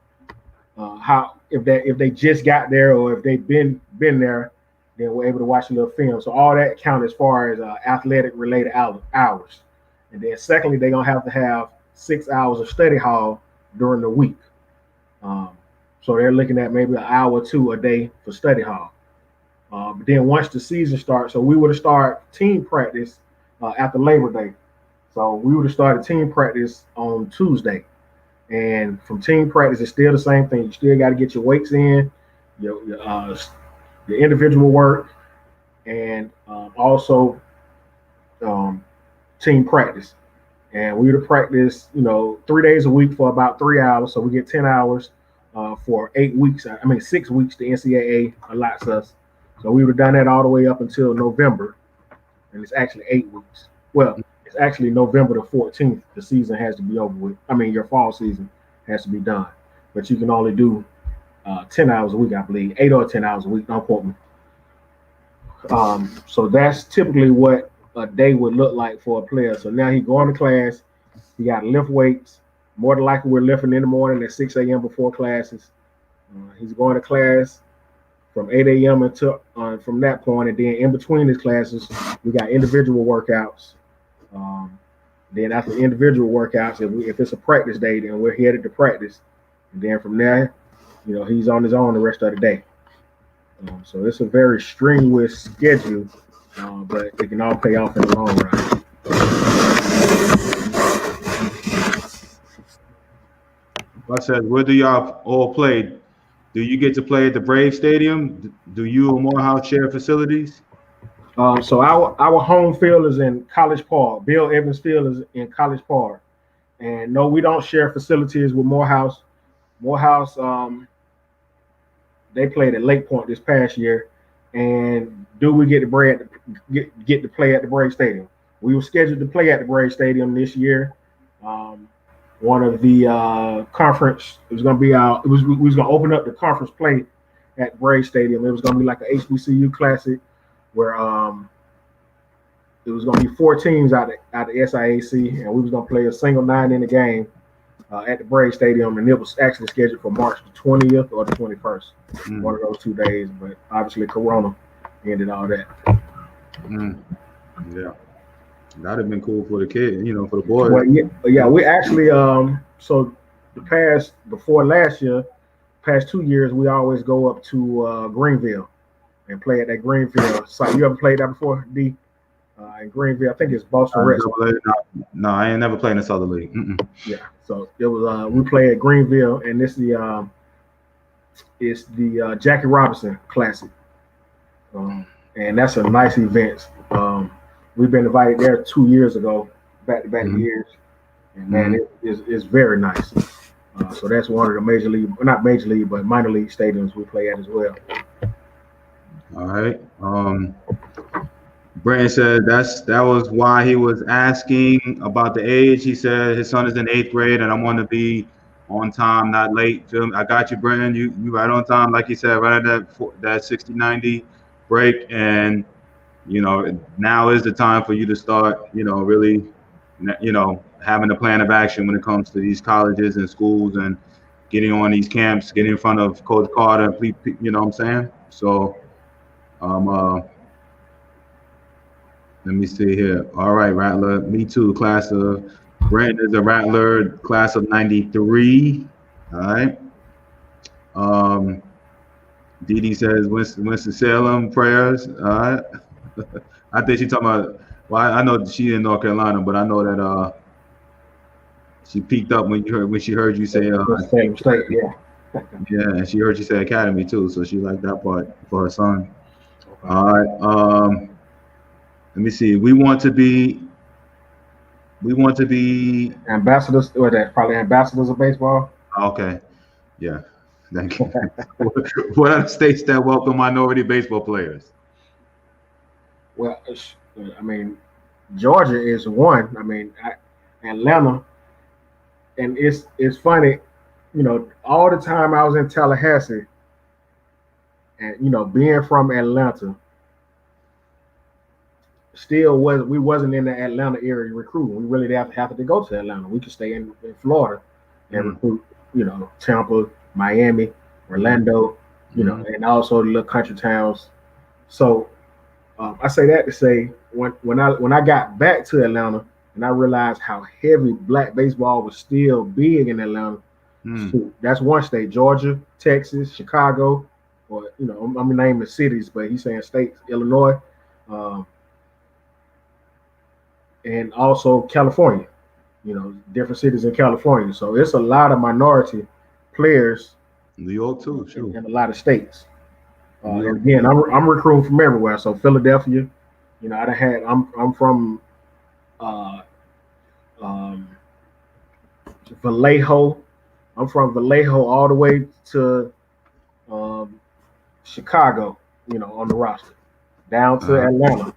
[SPEAKER 2] if they just got there or if they've been there, then we're able to watch a little film. So all that counts as far as athletic related hours. And then secondly, they're gonna have to have 6 hours of study hall during the week. So they're looking at maybe an hour or two a day for study hall. But then once the season starts, so we would have started team practice after Labor Day. So we would have started team practice on Tuesday. And from team practice, it's still the same thing. You still got to get your weights in, your individual work, and also team practice. And we would have practiced, 3 days a week for about 3 hours. So we get 10 hours for 6 weeks. The NCAA allots us. So we would have done that all the way up until November. And it's actually 8 weeks. Well, it's actually November the 14th. The season has to be over with. Your fall season has to be done. But you can only do 10 hours a week, I believe. 8 or 10 hours a week. Don't quote me. So that's typically what a day would look like for a player. So now he's going to class. He got to lift weights. More than likely, we're lifting in the morning at 6 a.m. before classes. He's going to class from 8 a.m. until from that point, and then in between his classes, we got individual workouts. Then after individual workouts, if it's a practice day, then we're headed to practice, and then from there, he's on his own the rest of the day. So it's a very strenuous schedule, but it can all pay off in the long run.
[SPEAKER 1] I said, where do y'all all play? Do you get to play at the Brave Stadium? Do you or Morehouse share facilities?
[SPEAKER 2] So our home field is in College Park. Bill Evans Field is in College Park. And no, we don't share facilities with Morehouse. Morehouse, they played at Lake Point this past year. And do we get to play at the Brave Stadium? We were scheduled to play at the Brave Stadium this year. one of the conference. It was going to be we was going to open up the conference play at Braves Stadium. It was going to be like an HBCU classic where it was going to be 4 teams out of SIAC, and we was going to play a single 9-inning game at the Braves Stadium, and it was actually scheduled for March the 20th or the 21st, one of those 2 days. But obviously, Corona ended all that.
[SPEAKER 1] Yeah, that'd have been cool for the kid, for the boys.
[SPEAKER 2] Well, yeah, we actually so before last year, past 2 years, we always go up to Greenville and play at that Greenville site. You ever played that before, D? In Greenville, I think it's Boston Red Sox.
[SPEAKER 1] No, I ain't never played in the Southern League.
[SPEAKER 2] Yeah, so it was we play at Greenville, and it's the Jackie Robinson Classic, and that's a nice event. We've been invited there 2 years ago, back-to-back years, and man, it's very nice. So that's one of the major league, not major league, but minor league stadiums we play at as well.
[SPEAKER 1] All right. Brenton said that was why he was asking about the age. He said his son is in 8th grade, and I want to be on time, not late. I got you, Brenton. You right on time, like he said, right at that 60-90 break, and now is the time for you to start, really, having a plan of action when it comes to these colleges and schools and getting on these camps, getting in front of Coach Carter, you know what I'm saying? So, let me see here. All right, Rattler. Me too. Brandon is a Rattler, class of 93. All right. Dee Dee says Winston-Salem prayers. All right. I think she's talking about, well, I know she's in North Carolina, but I know that she peaked up when she heard you say
[SPEAKER 2] same state, yeah.
[SPEAKER 1] Yeah, and she heard you say academy too, so she liked that part for her son. All right. Let me see. We want to be
[SPEAKER 2] ambassadors, or that probably ambassadors of baseball.
[SPEAKER 1] Okay. Yeah. Thank you. What are the states that welcome minority baseball players?
[SPEAKER 2] Well, I mean, Georgia is one. I mean, Atlanta, and it's funny, all the time I was in Tallahassee, and being from Atlanta, we wasn't in the Atlanta area recruiting. We really didn't have to go to Atlanta. We could stay in Florida and recruit, Tampa, Miami, Orlando, and also the little country towns. So I say that to say when I got back to Atlanta and I realized how heavy black baseball was still big in Atlanta. That's one state: Georgia, Texas, Chicago, or I'm naming cities, but he's saying states: Illinois. And also California, different cities in California. So it's a lot of minority players.
[SPEAKER 1] New York too, sure.
[SPEAKER 2] In a lot of states. And again, I'm recruiting from everywhere. So Philadelphia, I'm from Vallejo. I'm from Vallejo all the way to Chicago, on the roster, down to Atlanta.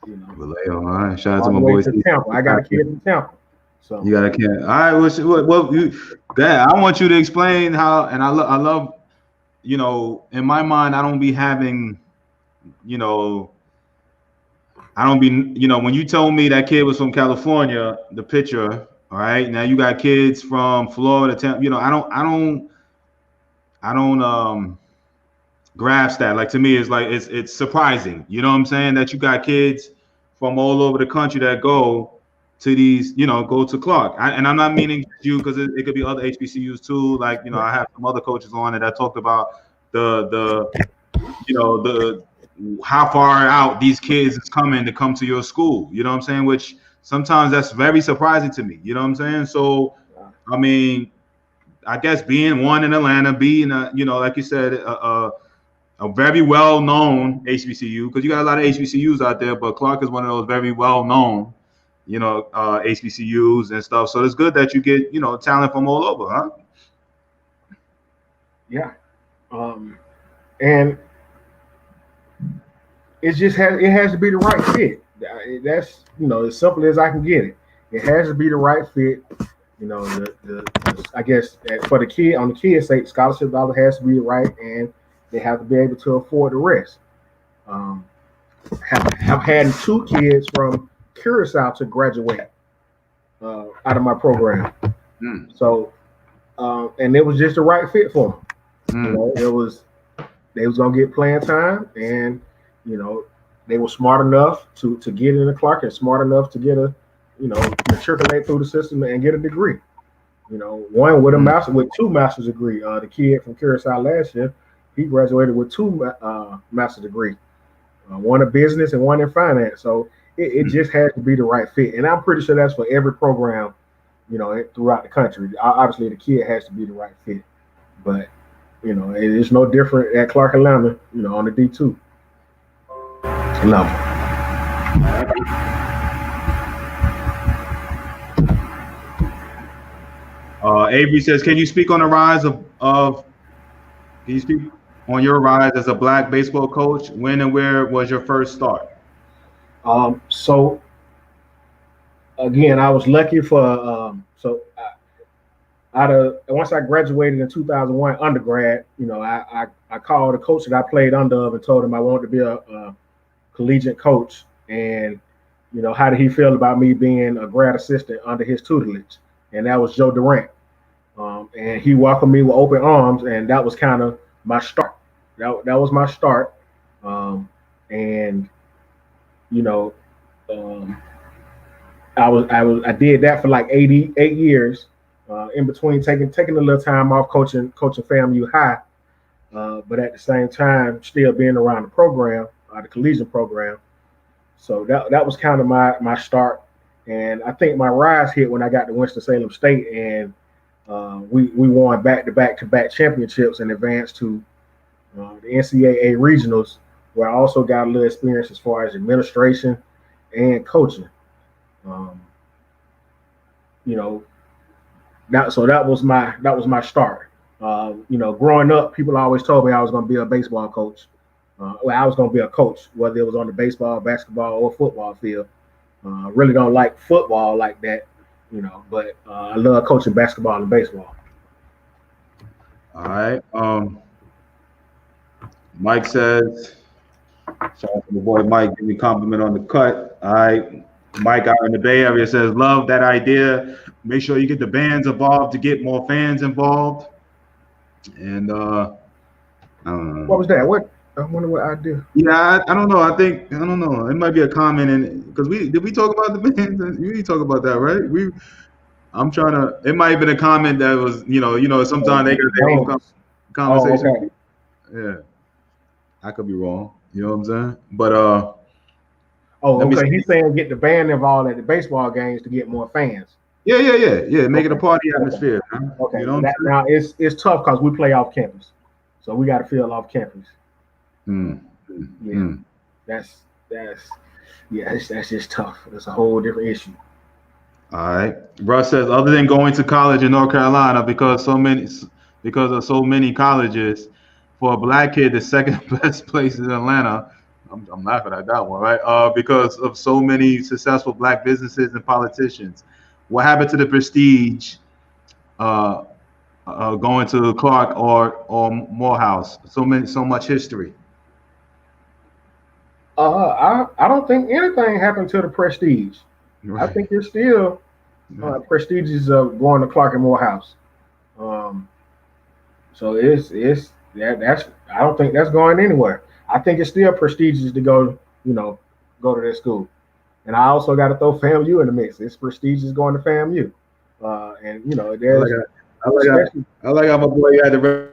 [SPEAKER 1] Vallejo, all right. Shout out to my boys.
[SPEAKER 2] Tampa. I got a kid in Tampa. So
[SPEAKER 1] you got a kid. All right. I want you to explain how. And I love, in my mind, I don't be having, when you told me that kid was from California, the picture. All right. Now you got kids from Florida. I don't grasp that. Like, to me, it's surprising. You know what I'm saying? That you got kids from all over the country that go to these, go to Clarke. And I'm not meaning you, because it could be other HBCUs too. Like, I have some other coaches on it that talked about the how far out these kids is coming to come to your school. You know what I'm saying? Which sometimes that's very surprising to me. You know what I'm saying? So, I mean, I guess being one in Atlanta, being like you said, a very well-known HBCU, because you got a lot of HBCUs out there, but Clarke is one of those very well-known, HBCUs and stuff. So it's good that you get, talent from all over, huh?
[SPEAKER 2] Yeah. And it has to be the right fit. That's, as simple as I can get it. It has to be the right fit. You know, I guess for the kid, on the kid's sake, scholarship dollar has to be right, and they have to be able to afford the rest. Have had 2 kids from Curacao to graduate out of my program. So, and it was just the right fit for them. You know, they was gonna get playing time, and you know, they were smart enough to get into Clarke and smart enough to get matriculate through the system and get a degree. You know, one with with 2 master's degree. The kid from Curacao last year, he graduated with 2 master's degree, one in business and one in finance. So it just has to be the right fit, and I'm pretty sure that's for every program, you know, throughout the country. Obviously, the kid has to be the right fit, but you know, it's no different at Clarke Atlanta, you know, on the D2 level.
[SPEAKER 1] Avery says, "Can you speak on the rise of? Can you speak on your rise as a Black baseball coach? When and where was your first start?"
[SPEAKER 2] So again, I was lucky for once I graduated in 2001 undergrad, you know, I called a coach that I played under and told him I wanted to be a collegiate coach, and you know, how did he feel about me being a grad assistant under his tutelage? And that was Joe Durant. And he welcomed me with open arms, and that was kind of my start. That was my start. And you know, I did that for like 8 years. In between taking a little time off coaching FAMU High, but at the same time still being around the program, the collegiate program. So that was kind of my start, and I think my rise hit when I got to Winston-Salem State, and we won back-to-back championships and advanced to the NCAA regionals, where I also got a little experience as far as administration and coaching. You know, that was my start. You know, growing up, people always told me I was going to be a baseball coach. I was going to be a coach, whether it was on the baseball, basketball, or football field. Really don't like football like that, you know, but I love coaching basketball and baseball.
[SPEAKER 1] All right. Mike says, shout out to the boy Mike, give me a compliment on the cut. All right. Mike out in the Bay Area says, love that idea. Make sure you get the bands involved to get more fans involved. And I don't know.
[SPEAKER 2] What was that? I wonder what I did.
[SPEAKER 1] Yeah, I don't know. I don't know. It might be a comment in because did we talk about the bands? We didn't talk about that, right? I'm trying to. It might have been a comment that was, you know, sometimes they got their own conversation.
[SPEAKER 2] Oh, okay.
[SPEAKER 1] Yeah, I could be wrong. You know what I'm saying? But
[SPEAKER 2] okay. He's saying get the band involved at the baseball games to get more fans.
[SPEAKER 1] Yeah. Make it a party atmosphere. Huh?
[SPEAKER 2] Okay.
[SPEAKER 1] You know
[SPEAKER 2] now it's tough because we play off campus, so we got to fill off campus. That's just tough. It's a whole different issue.
[SPEAKER 1] All right. Russ says, other than going to college in North Carolina because of so many colleges, for a Black kid, the second best place is Atlanta. I'm laughing at that one, right? Because of so many successful Black businesses and politicians. What happened to the prestige going to Clarke or Morehouse? So much history.
[SPEAKER 2] I don't think anything happened to the prestige. Right. I think it's still prestigious of going to Clarke and Morehouse. So that's I don't think that's going anywhere. I think it's still prestigious to go to that school. And I also got to throw FAMU in the mix. It's prestigious going to FAMU. And you know, there's
[SPEAKER 1] I like how my boy had the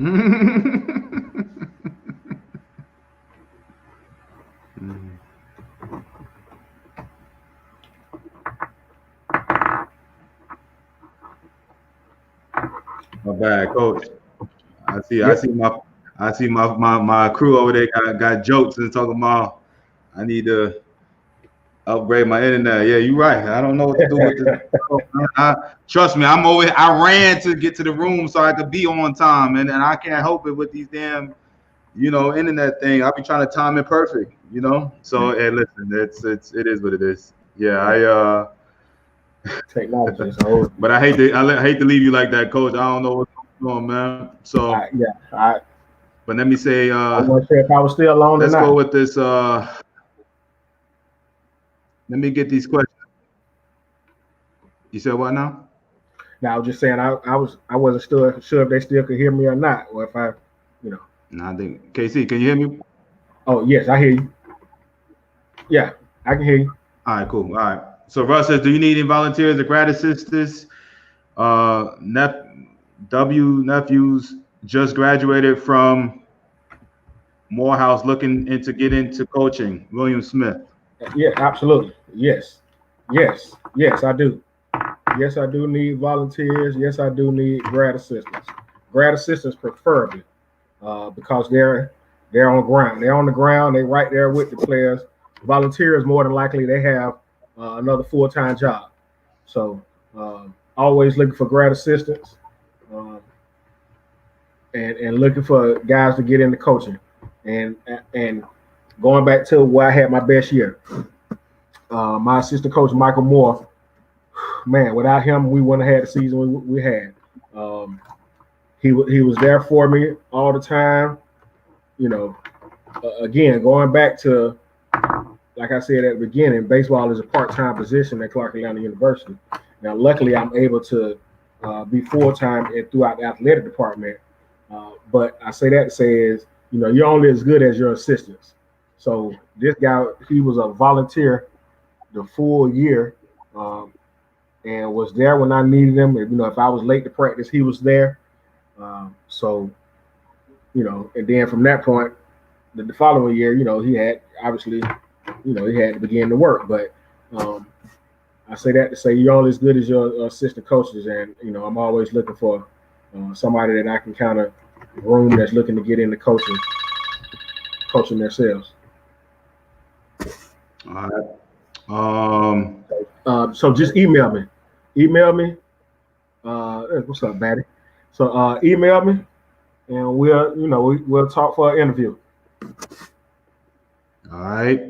[SPEAKER 1] My bad, coach. I see my crew over there got jokes and talking about I need to upgrade my internet. Yeah, you're right. I don't know what to do with this. Trust me, I ran to get to the room so I could be on time, and I can't help it with these damn, internet thing. I be trying to time it perfect, So hey, listen, it is what it is. Yeah,
[SPEAKER 2] technology is old.
[SPEAKER 1] But I hate to leave you like that, coach. I don't know what's going on, man. So but let me say,
[SPEAKER 2] I wasn't sure if I was still alone.
[SPEAKER 1] Let's go with this. Let me get these questions. You said what now?
[SPEAKER 2] Now I was just saying I wasn't still sure if they still could hear me or not, or if I,
[SPEAKER 1] No, I think KC, can you hear me?
[SPEAKER 2] Oh yes, I hear you. Yeah, I can hear you.
[SPEAKER 1] All right, cool. All right. So Russ says, do you need any volunteers or grad assistants? Nephews just graduated from Morehouse, looking into get into coaching. William Smith.
[SPEAKER 2] Yeah, absolutely. Yes, I do. Yes, I do need volunteers. Yes, I do need grad assistants. Grad assistants preferably, because they're on ground. They're on the ground. They're right there with the players. Volunteers, more than likely, they have another full-time job. So always looking for grad assistants and looking for guys to get into coaching. And going back to where I had my best year, my assistant coach, Michael Moore, man, without him, we wouldn't have had the season we had. He was there for me all the time. Again, going back to, like I said at the beginning, baseball is a part-time position at Clarke Atlanta University. Now, luckily, I'm able to be full-time throughout the athletic department. But I say that to say is, you're only as good as your assistants. So this guy, he was a volunteer the full year, and was there when I needed him. If I was late to practice, he was there. And then from that point, the following year, he had obviously, he had to begin to work. But I say that to say you're only as good as your assistant coaches, and I'm always looking for somebody that I can kind of groom that's looking to get into coaching themselves.
[SPEAKER 1] All right.
[SPEAKER 2] So just email me. What's up, Batty? So email me, and we'll talk for an interview.
[SPEAKER 1] All right.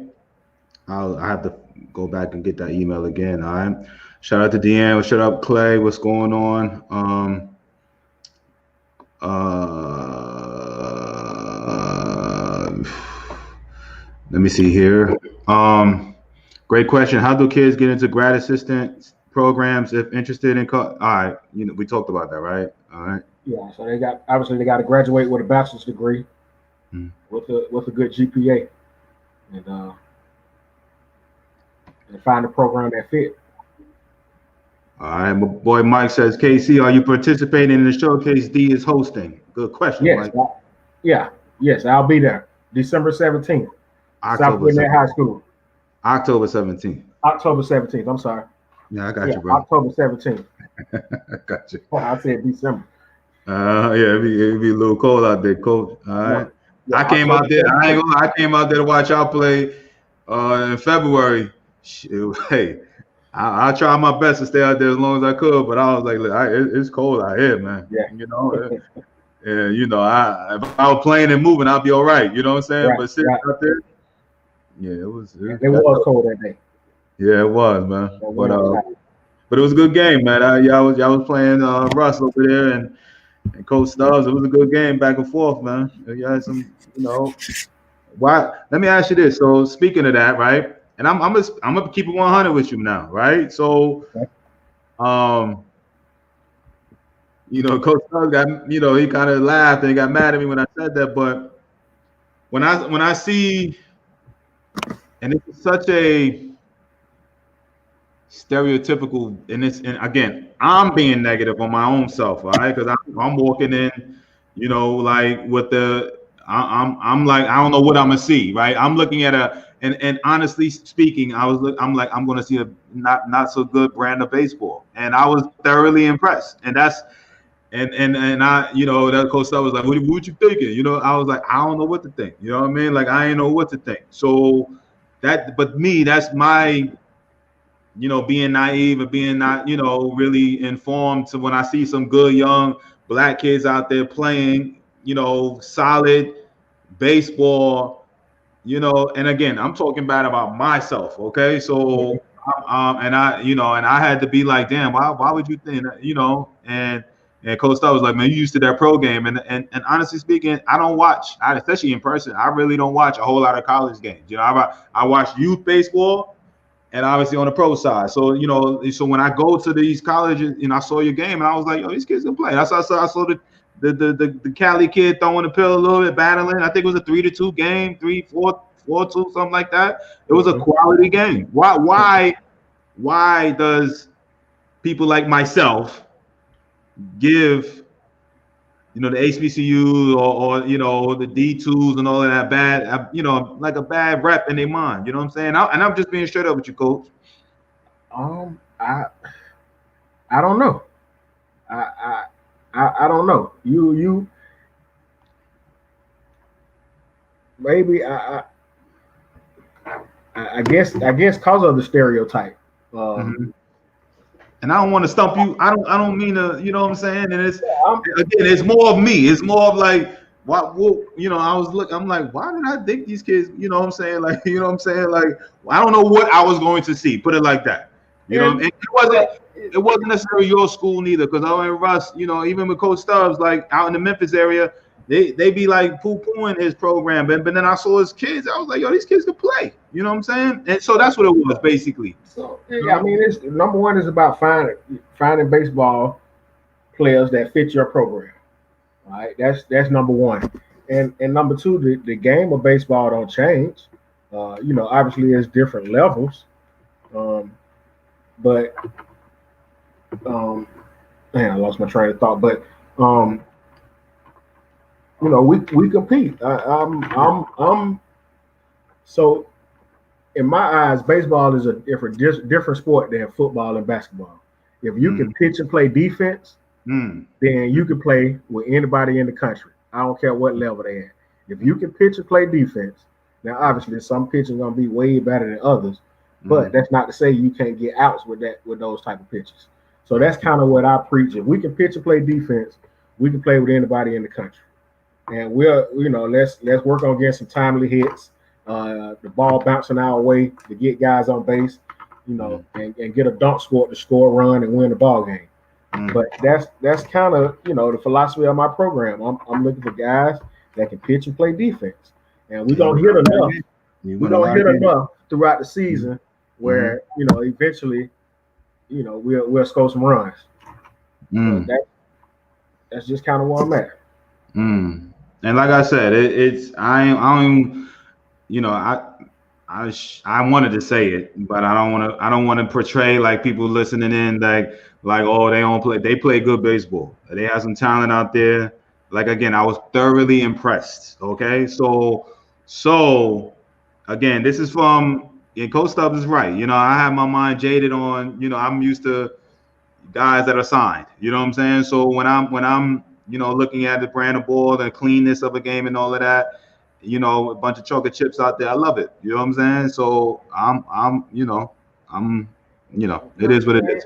[SPEAKER 1] I have to go back and get that email again. All right. Shout out to Deanne. Shout out Clay. What's going on? Let me see here. Great question. How do kids get into grad assistant programs if interested in? All right. We talked about that, right? All right.
[SPEAKER 2] Yeah. So they got to graduate with a bachelor's degree with a good GPA, and find a program that fit.
[SPEAKER 1] All right, my boy Mike says, KC, are you participating in the showcase D is hosting? Good question,
[SPEAKER 2] Yes,
[SPEAKER 1] Mike.
[SPEAKER 2] yes, I'll be there. December 17th. South Gwinnett High School.
[SPEAKER 1] October 17th.
[SPEAKER 2] October 17th. I'm sorry.
[SPEAKER 1] Yeah, I got you, bro.
[SPEAKER 2] October 17th.
[SPEAKER 1] I got you.
[SPEAKER 2] I said December.
[SPEAKER 1] Yeah, it'd be a little cold out there, coach. All right.
[SPEAKER 2] Yeah,
[SPEAKER 1] I came out there. I came out there to watch y'all play in February. Hey, I tried my best to stay out there as long as I could, but I was like, look, it's cold out here, man.
[SPEAKER 2] Yeah.
[SPEAKER 1] You know, and if I was playing and moving, I'd be all right. You know what I'm saying? But sitting out there, yeah, it was
[SPEAKER 2] cold that day.
[SPEAKER 1] Yeah, it was, man. But it was a good game, man. Y'all was playing Russ over there and Coach Stubbs. It was a good game, back and forth, man. You had some, Why? Let me ask you this. So speaking of that, right? And I'm gonna keep it 100 with you now, right? So, Coach Stubbs got, he kind of laughed and he got mad at me when I said that. But when I see, and it's such a stereotypical, and again, I'm being negative on my own self, all right? Because I'm walking in, like with I'm like, I don't know what I'm gonna see, right? I'm looking at and honestly speaking, I'm like, I'm gonna see a not so good brand of baseball, and I was thoroughly impressed, and that's and I, that Coach Stubbs was like, what you thinking? I was like, I don't know what to think. You know what I mean? Like, I ain't know what to think. So that's my, being naive and being not, really informed. So when I see some good young black kids out there playing, solid baseball, and again, I'm talking bad about myself. Okay. So, and I had to be like, damn, why would you think that, and Coach Stubbs was like, man, you used to that pro game. And honestly speaking, I don't watch, especially in person, I really don't watch a whole lot of college games. I watch youth baseball and obviously on the pro side. So, so when I go to these colleges, I saw your game and I was like, yo, these kids can play. I saw the Cali kid throwing the pill a little bit, battling. I think it was a 3-2 game, 3-4, 4-2, something like that. It was a quality game. Why does people like myself give, the HBCU or the D2s and all of that bad, like a bad rep in their mind? You know what I'm saying? And I'm just being straight up with you, Coach.
[SPEAKER 2] I don't know. I don't know. You maybe I guess because of the stereotype.
[SPEAKER 1] And I don't want to stump you. I don't mean to, you know what I'm saying? And it's more of me. It's more of like, I'm like, why did I think these kids, you know what I'm saying? Like, you know what I'm saying? Like, I don't know what I was going to see. Put it like that. You know, and it wasn't necessarily your school neither, because I and Russ, even with Coach Stubbs, like out in the Memphis area, they be like poo-pooing his program. But then I saw his kids. I was like, yo, these kids can play. You know what I'm saying? And so that's what it was basically.
[SPEAKER 2] So I mean, it's number one is about finding baseball players that fit your program. All right, that's number one. And number two, the game of baseball don't change. Obviously it's different levels. But man, I lost my train of thought. But we compete. I'm so in my eyes, baseball is a different sport than football and basketball. If you can pitch and play defense, then you can play with anybody in the country. I don't care what level they at. If you can pitch and play defense, now obviously some pitching gonna be way better than others, but that's not to say you can't get outs with those type of pitches. So that's kind of what I preach. If we can pitch and play defense, we can play with anybody in the country. And let's work on getting some timely hits, the ball bouncing our way to get guys on base, and get a dunk score to score a run and win the ball game. But that's kind of the philosophy of my program. I'm looking for guys that can pitch and play defense, and we're gonna hit enough. We're gonna hit enough throughout the season where eventually we'll score some runs. So that's just kind of where I'm at. And
[SPEAKER 1] like I said, I wanted to say it, but I don't want to portray like people listening in like oh they play good baseball. They have some talent out there. Like again, I was thoroughly impressed. Okay, so again, this is from Coach Stubbs is right. You know, I have my mind jaded on, you know, I'm used to guys that are signed. You know what I'm saying? So when I'm you know looking at the brand of ball, the cleanness of a game, and all of that. You know, a bunch of chocolate chips out there. I love it. You know what I'm saying? So I'm you know, it is what it is.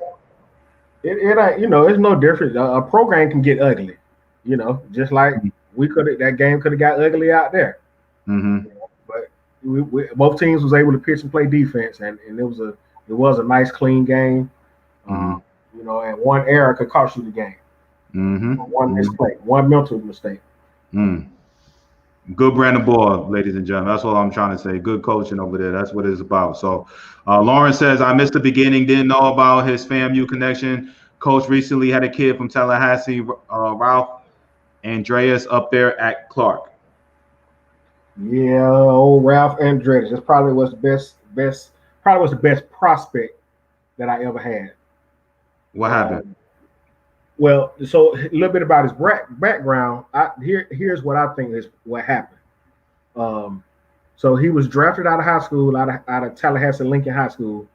[SPEAKER 2] It ain't, you know, it's no different. A program can get ugly, you know, just like that game could have got ugly out there.
[SPEAKER 1] Mm-hmm.
[SPEAKER 2] You know, but we both teams was able to pitch and play defense, and it was a nice clean game. You know, and one error could cost you the game. One misplay, one mental mistake.
[SPEAKER 1] Good brand of ball, ladies and gentlemen. That's all I'm trying to say. Good coaching over there. That's what it's about. So Lauren says, I missed the beginning, didn't know about his FAMU connection. Coach recently had a kid from Tallahassee, Ralph Andreas, up there at Clarke.
[SPEAKER 2] Yeah, old Ralph Andreas. This probably was the best prospect that I ever had.
[SPEAKER 1] What happened?
[SPEAKER 2] Well, so a little bit about his background. Here's what I think is what happened. So he was drafted out of high school, out of Tallahassee Lincoln High School,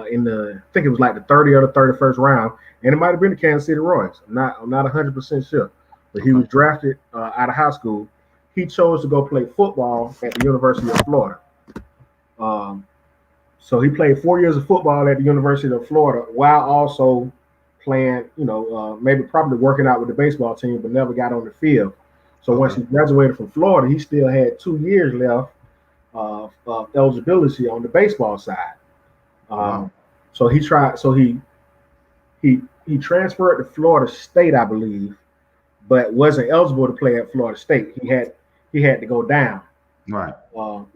[SPEAKER 2] in I think it was like the 30th or the 31st round, and it might have been the Kansas City Royals. I'm not 100% sure, but he was drafted out of high school. He chose to go play football at the University of Florida. So he played 4 years of football at the University of Florida while also playing, you know, probably working out with the baseball team, but never got on the field. So once he graduated from Florida, he still had 2 years left of eligibility on the baseball side. So he tried. So he transferred to Florida State, I believe, but wasn't eligible to play at Florida State. He had to go down.
[SPEAKER 1] Right.
[SPEAKER 2] So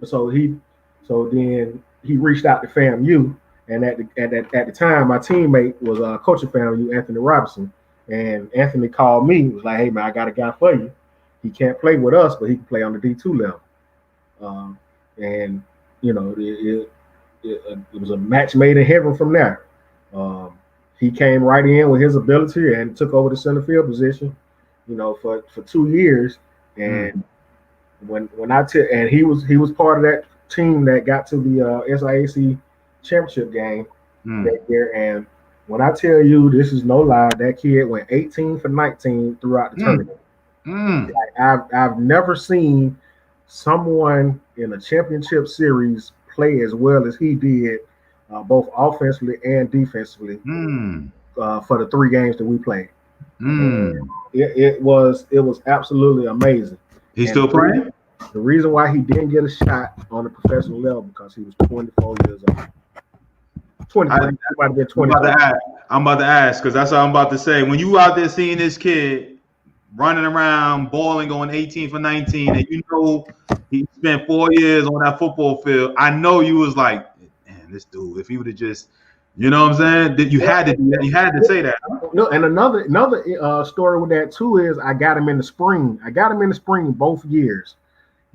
[SPEAKER 2] then he reached out to FAMU. And at the time, my teammate was coaching FAMU, Anthony Robinson. And Anthony called me. He was like, hey, man, I got a guy for you. He can't play with us, but he can play on the D2 level. And, you know, it was a match made in heaven from there. He came right in with his ability and took over the center field position, you know, for 2 years. And when he was part of that team that got to the SIAC championship game that year, and when I tell you this is no lie, that kid went 18 for 19 throughout the tournament. Like, I've never seen someone in a championship series play as well as he did, both offensively and defensively, for the 3 games that we played. It was absolutely amazing.
[SPEAKER 1] He's still playing?
[SPEAKER 2] The reason why he didn't get a shot on the professional level because he was 24 years old. I'm
[SPEAKER 1] about to ask because that's what I'm about to say. When you out there seeing this kid running around, balling, going 18 for 19, and you know he spent 4 years on that football field, I know you was like, man, this dude, if he would have just, you know what I'm saying? You had to do that. You had to say that.
[SPEAKER 2] No, and another story with that too is I got him in the spring. Both years.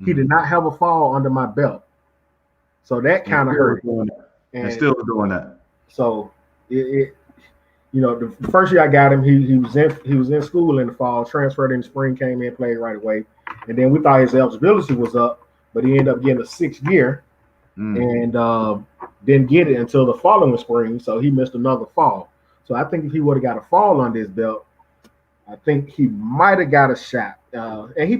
[SPEAKER 2] He did not have a fall under my belt, so that kind of hurt.
[SPEAKER 1] And still doing that.
[SPEAKER 2] So it you know, the first year I got him, he was in school in the fall, transferred in the spring, came in, played right away, and then we thought his eligibility was up, but he ended up getting a 6th year and didn't get it until the following spring, so he missed another fall. So I think if he would have got a fall under his belt, I think he might have got a shot. And he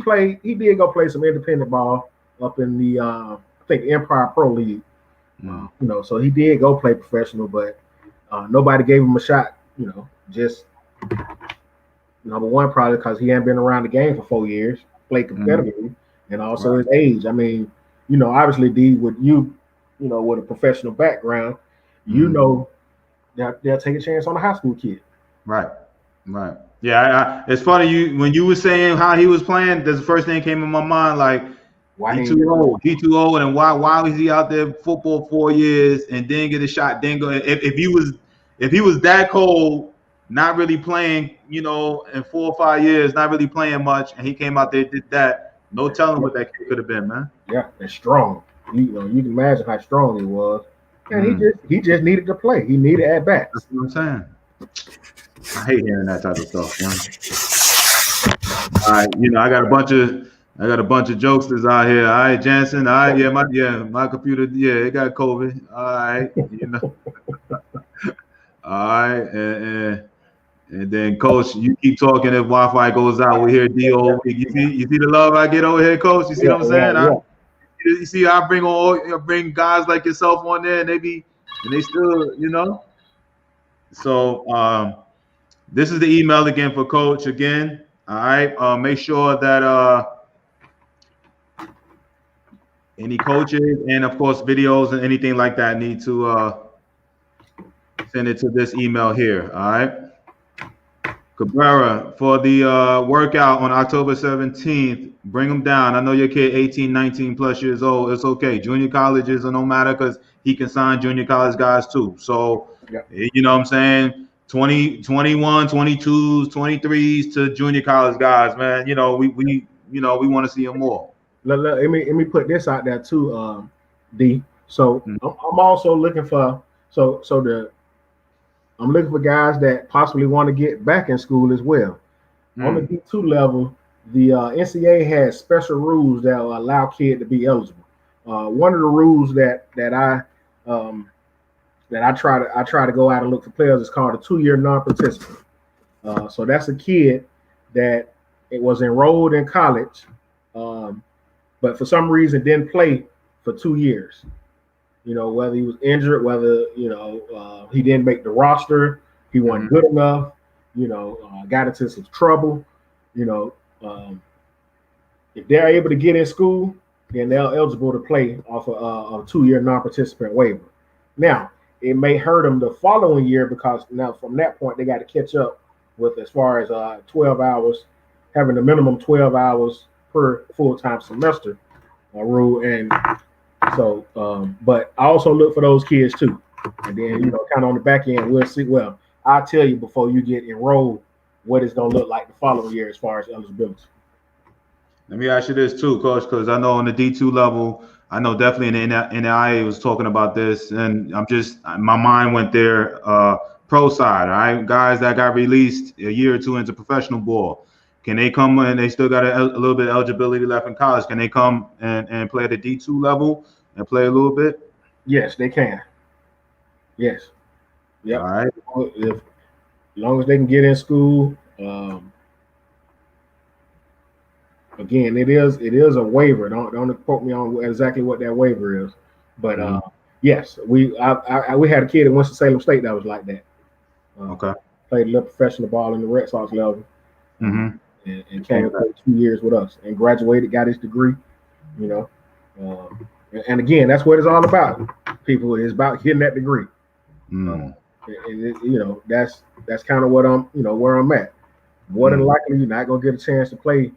[SPEAKER 2] did go play some independent ball up in the I think Empire Pro League. You know, so he did go play professional, but nobody gave him a shot, you know, just number one, probably because he hadn't been around the game for 4 years, played competitively, and also his age. I mean, you know, obviously, Dee, with you know, with a professional background, you know, they'll take a chance on a high school kid.
[SPEAKER 1] Right. Yeah, it's funny when you were saying how he was playing. That's the first thing that came in my mind, like, he too old, and why was he out there football 4 years and didn't get a shot? Didn't go. If he was that cold, not really playing, you know, in 4 or 5 years, not really playing much, and he came out there and did that. No telling what that kid could have been, man.
[SPEAKER 2] Yeah, and strong. you can imagine how strong he was. And he just needed to play. He needed at bats.
[SPEAKER 1] That's what I'm saying. I hate hearing that type of stuff, man. All right, I got a bunch of jokesters out here. All right, Jansen. All right, my computer, it got COVID. All right, all right, and then Coach, you keep talking. If Wi-Fi goes out, we hear D.O. You see the love I get over here, Coach. You see what I'm saying? You see, I bring guys like yourself on there, and they still, So this is the email again for Coach again. All right. Make sure that any coaches and of course videos and anything like that need to send it to this email here. All right. Cabrera, for the workout on October 17th, bring them down. I know your kid 18, 19 plus years old. It's okay. Junior colleges are no matter because he can sign junior college guys too. So, you know what I'm saying? 20, 21, 22s, 23s to junior college guys, man. We want to see them more.
[SPEAKER 2] Let me put this out there too, D. So I'm also looking for I'm looking for guys that possibly want to get back in school as well. On the D2 level, the NCAA has special rules that will allow kids to be eligible. One of the rules that I try to go out and look for players is called a 2-year non-participant. So that's a kid that it was enrolled in college, but for some reason didn't play for 2 years. Whether he was injured, whether, he didn't make the roster, he wasn't good enough, got into some trouble, if they're able to get in school, then they're eligible to play off a 2-year non-participant waiver. Now, it may hurt them the following year because now from that point, they got to catch up with as far as 12 hours, having a minimum 12 hours per full-time semester rule. And so, but I also look for those kids too. And then, kind of on the back end, we'll see. Well, I'll tell you before you get enrolled what it's going to look like the following year as far as eligibility.
[SPEAKER 1] Let me ask you this too, Coach, because I know on the D2 level, I know definitely in the NAIA was talking about this, and my mind went there, pro side, all right? Guys that got released a year or two into professional ball. Can they come and they still got a little bit of eligibility left in college? Can they come and play at the D2 level and play a little bit?
[SPEAKER 2] Yes, they can. Yes. Yeah.
[SPEAKER 1] All right.
[SPEAKER 2] As long as they can get in school. Again, it is a waiver. Don't quote me on exactly what that waiver is, but yes, we had a kid at Winston-Salem State that was like that.
[SPEAKER 1] Okay.
[SPEAKER 2] Played a little professional ball in the Red Sox level. And came and played 2 years with us and graduated, got his degree, and again, that's what it's all about. People, it's about getting that degree. And that's kind of what where I'm at. More than likely, you're not gonna get a chance to play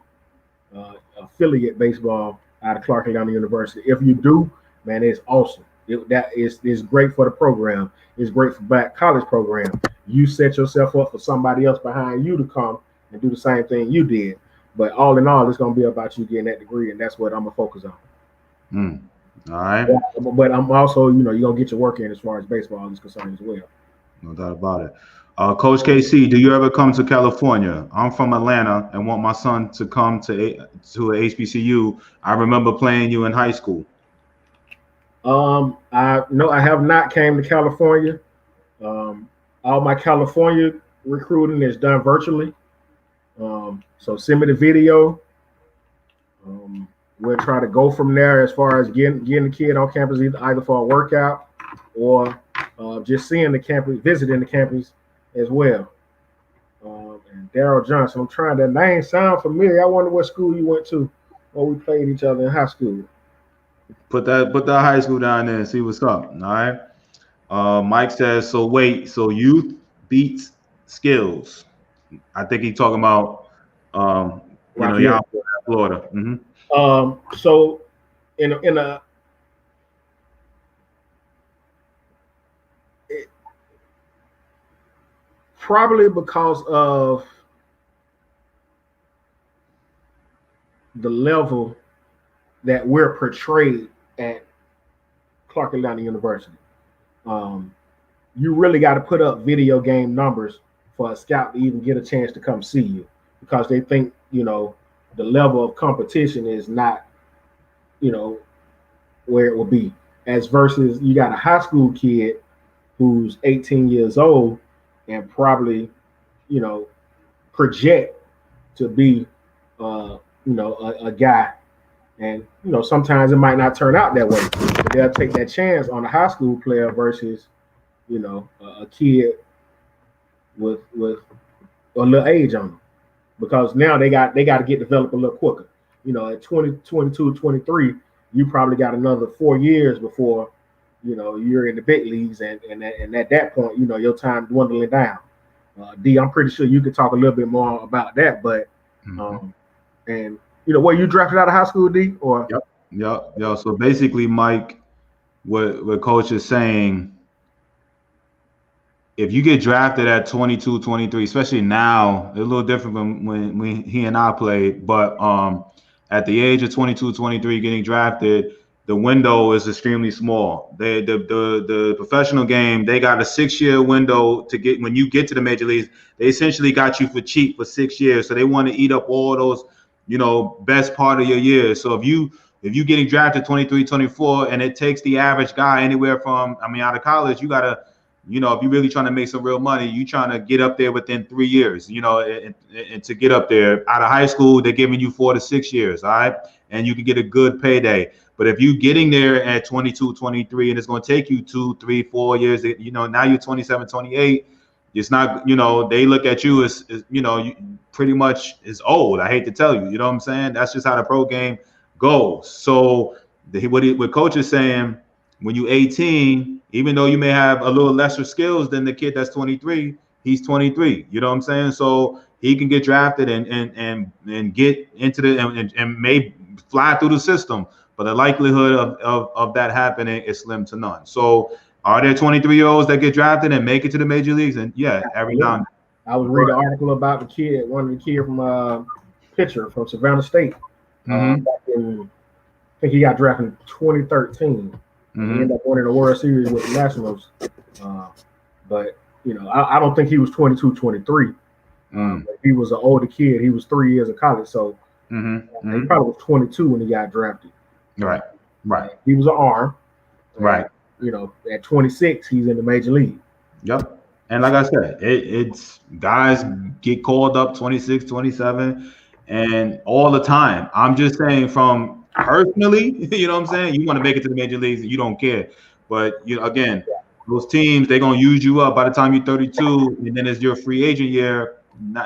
[SPEAKER 2] affiliate baseball out of Clarke University. If you do, man, it's awesome. It's great for the program. It's great for Black college program. You set yourself up for somebody else behind you to come and do the same thing you did. But all in all, it's going to be about you getting that degree, and that's what I'm going to focus on.
[SPEAKER 1] All right.
[SPEAKER 2] But I'm also, you're going to get your work in as far as baseball is concerned as well.
[SPEAKER 1] No doubt about it. Coach KC, do you ever come to California? I'm from Atlanta and want my son to come to a HBCU. I remember playing you in high school.
[SPEAKER 2] I have not came to California. All my California recruiting is done virtually. So send me the video. We'll try to go from there as far as getting the kid on campus either for a workout or just seeing the campus, visiting the campus as well. And Daryl Johnson, I'm trying, that name sound familiar. I wonder what school you went to when we played each other in high school.
[SPEAKER 1] Put that high school down there and see what's up. All right. Mike says, so youth beats skills. I think he's talking about Florida.
[SPEAKER 2] So in a probably because of the level that we're portrayed at Clarke Atlanta University. You really got to put up video game numbers for a scout to even get a chance to come see you, because they think, the level of competition is not, where it will be. As versus you got a high school kid who's 18 years old and probably, project to be, a guy. And, sometimes it might not turn out that way, but they'll take that chance on a high school player versus, a kid with a little age on them, because now they got to get developed a little quicker. At 20, 22, 23, you probably got another 4 years before, you're in the big leagues, and at that point, your time dwindling down. D, I'm pretty sure you could talk a little bit more about that, but and were you drafted out of high school, D? Or
[SPEAKER 1] Yep. So basically, Mike, what coach is saying, if you get drafted at 22, 23, especially now, it's a little different from when he and I played, but at the age of 22, 23, getting drafted, the window is extremely small. The professional game, they got a 6-year window to get. When you get to the major leagues, they essentially got you for cheap for 6 years. So they want to eat up all those, best part of your years. So if you getting drafted 23, 24, and it takes the average guy anywhere from, out of college, you gotta, if you're really trying to make some real money, you trying to get up there within 3 years, and to get up there. Out of high school, they're giving you 4 to 6 years, all right? And you can get a good payday. But if you getting there at 22, 23, and it's going to take you 2, 3, 4 years, now you're 27, 28, it's not, they look at you as you pretty much is old. I hate to tell you, you know what I'm saying? That's just how the pro game goes. So what coach is saying, when you're 18, even though you may have a little lesser skills than the kid that's 23, he's 23. You know what I'm saying? So he can get drafted and get into and may fly through the system. But the likelihood of that happening is slim to none. So are there 23-year-olds that get drafted and make it to the major leagues? And yeah, every time.
[SPEAKER 2] I was reading an article about one of the kid from pitcher from Savannah State. Back in, I think he got drafted in 2013. He ended up winning the World Series with the Nationals. But, I don't think he was 22, 23. He was an older kid. He was 3 years of college. So he probably was 22 when he got drafted.
[SPEAKER 1] Right.
[SPEAKER 2] He was an arm.
[SPEAKER 1] Right.
[SPEAKER 2] At 26, he's in the major league.
[SPEAKER 1] Yep. And like I said, it's guys get called up 26, 27, and all the time. I'm just saying from personally, you know what I'm saying? You want to make it to the major leagues and you don't care. But, again, those teams, they're going to use you up by the time you're 32, and then it's your free agent year.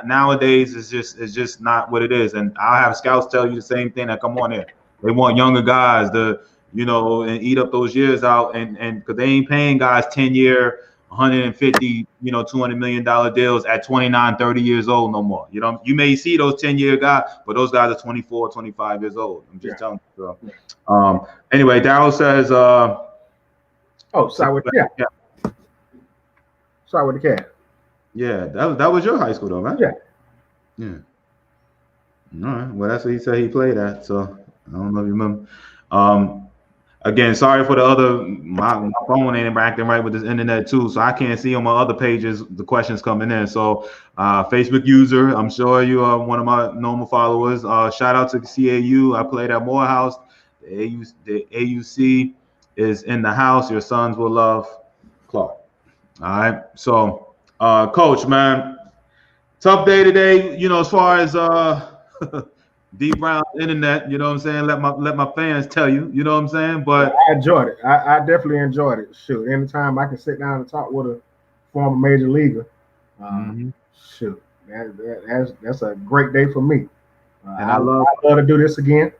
[SPEAKER 1] Nowadays, it's just not what it is. And I'll have scouts tell you the same thing that come on here. They want younger guys to, and eat up those years out, and because they ain't paying guys 10-year, 150, $200 million deals at 29, 30 years old no more. You may see those 10-year guys, but those guys are 24, 25 years old. I'm just telling you. So, anyway, Darryl says,
[SPEAKER 2] sorry with the cat. Sorry with the cat.
[SPEAKER 1] Yeah, that was your high school though, right? Yeah. All right. Well, that's what he said he played at. So I don't know if you remember. Again, sorry for the other. My phone ain't acting right with this internet too, so I can't see on my other pages the questions coming in. So, Facebook user, I'm sure you are one of my normal followers. Shout out to CAU. I played at Morehouse. The AUC is in the house. Your sons will love Clarke. All right. So, Coach, man, tough day today. As far as D Brown's internet, you know what I'm saying? Let my fans tell you, you know what I'm saying? But
[SPEAKER 2] I enjoyed it. I definitely enjoyed it. Shoot, anytime I can sit down and talk with a former major leaguer, shoot, that's a great day for me. And I'd love to do this again.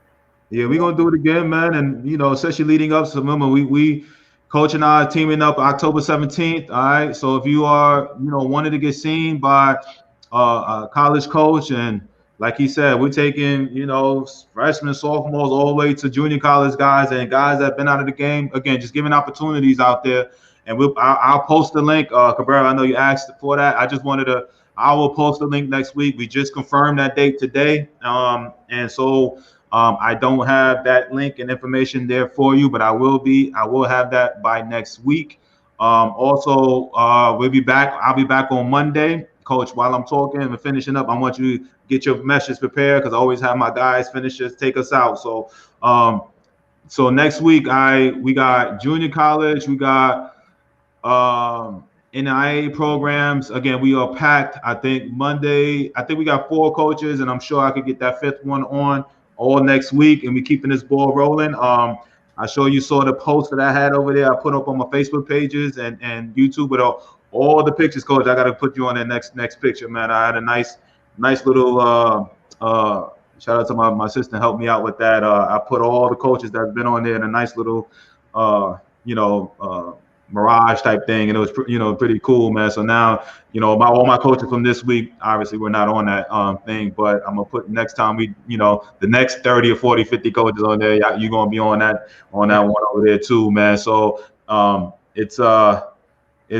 [SPEAKER 1] Yeah, we're gonna do it again, man. And especially leading up. So remember, we Coach and I are teaming up October 17th. All right. So if you are, wanted to get seen by a college coach, and like he said, we're taking, freshmen, sophomores, all the way to junior college guys and guys that have been out of the game. Again, just giving opportunities out there. And I'll post the link. Cabrera, I know you asked for that. I will post the link next week. We just confirmed that date today. And so I don't have that link and information there for you, but I will have that by next week. Also, we'll be back. I'll be back on Monday. Coach, while I'm talking and finishing up, I want you to get your message prepared because I always have my guys finishers take us out. So next week we got junior college, we got NIA programs. Again, we are packed. I think Monday, we got 4 coaches, and I'm sure I could get that 5th one on all next week, and we keeping this ball rolling. I sure you saw the post that I had over there. I put up on my Facebook pages and YouTube with all the pictures, Coach. I got to put you on that next picture, man. I had a nice little shout out to my assistant, helped me out with that. I put all the coaches that's been on there in a nice little mirage type thing, and it was pretty cool, man. So now all my coaches from this week, obviously we're not on that thing, but I'm gonna put next time the next 30 or 40 50 coaches on there, you're gonna be on that one over there too, man. So it's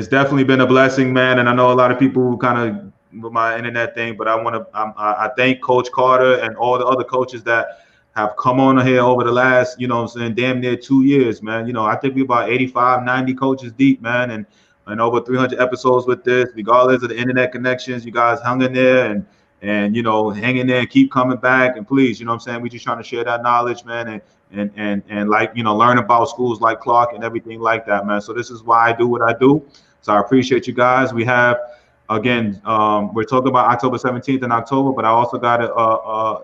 [SPEAKER 1] definitely been a blessing, man. And I know a lot of people who kind of with my internet thing, but I thank Coach Carter and all the other coaches that have come on here over the last, damn near 2 years, man. I think we're about 85, 90 coaches deep, man, and over 300 episodes with this, regardless of the internet connections. You guys hung in there and hang in there and keep coming back. And please, what I'm saying, we're just trying to share that knowledge, man, and like, learn about schools like Clarke and everything like that, man. So this is why I do what I do. So I appreciate you guys. We have, again, we're talking about October 17th in October, but I also got it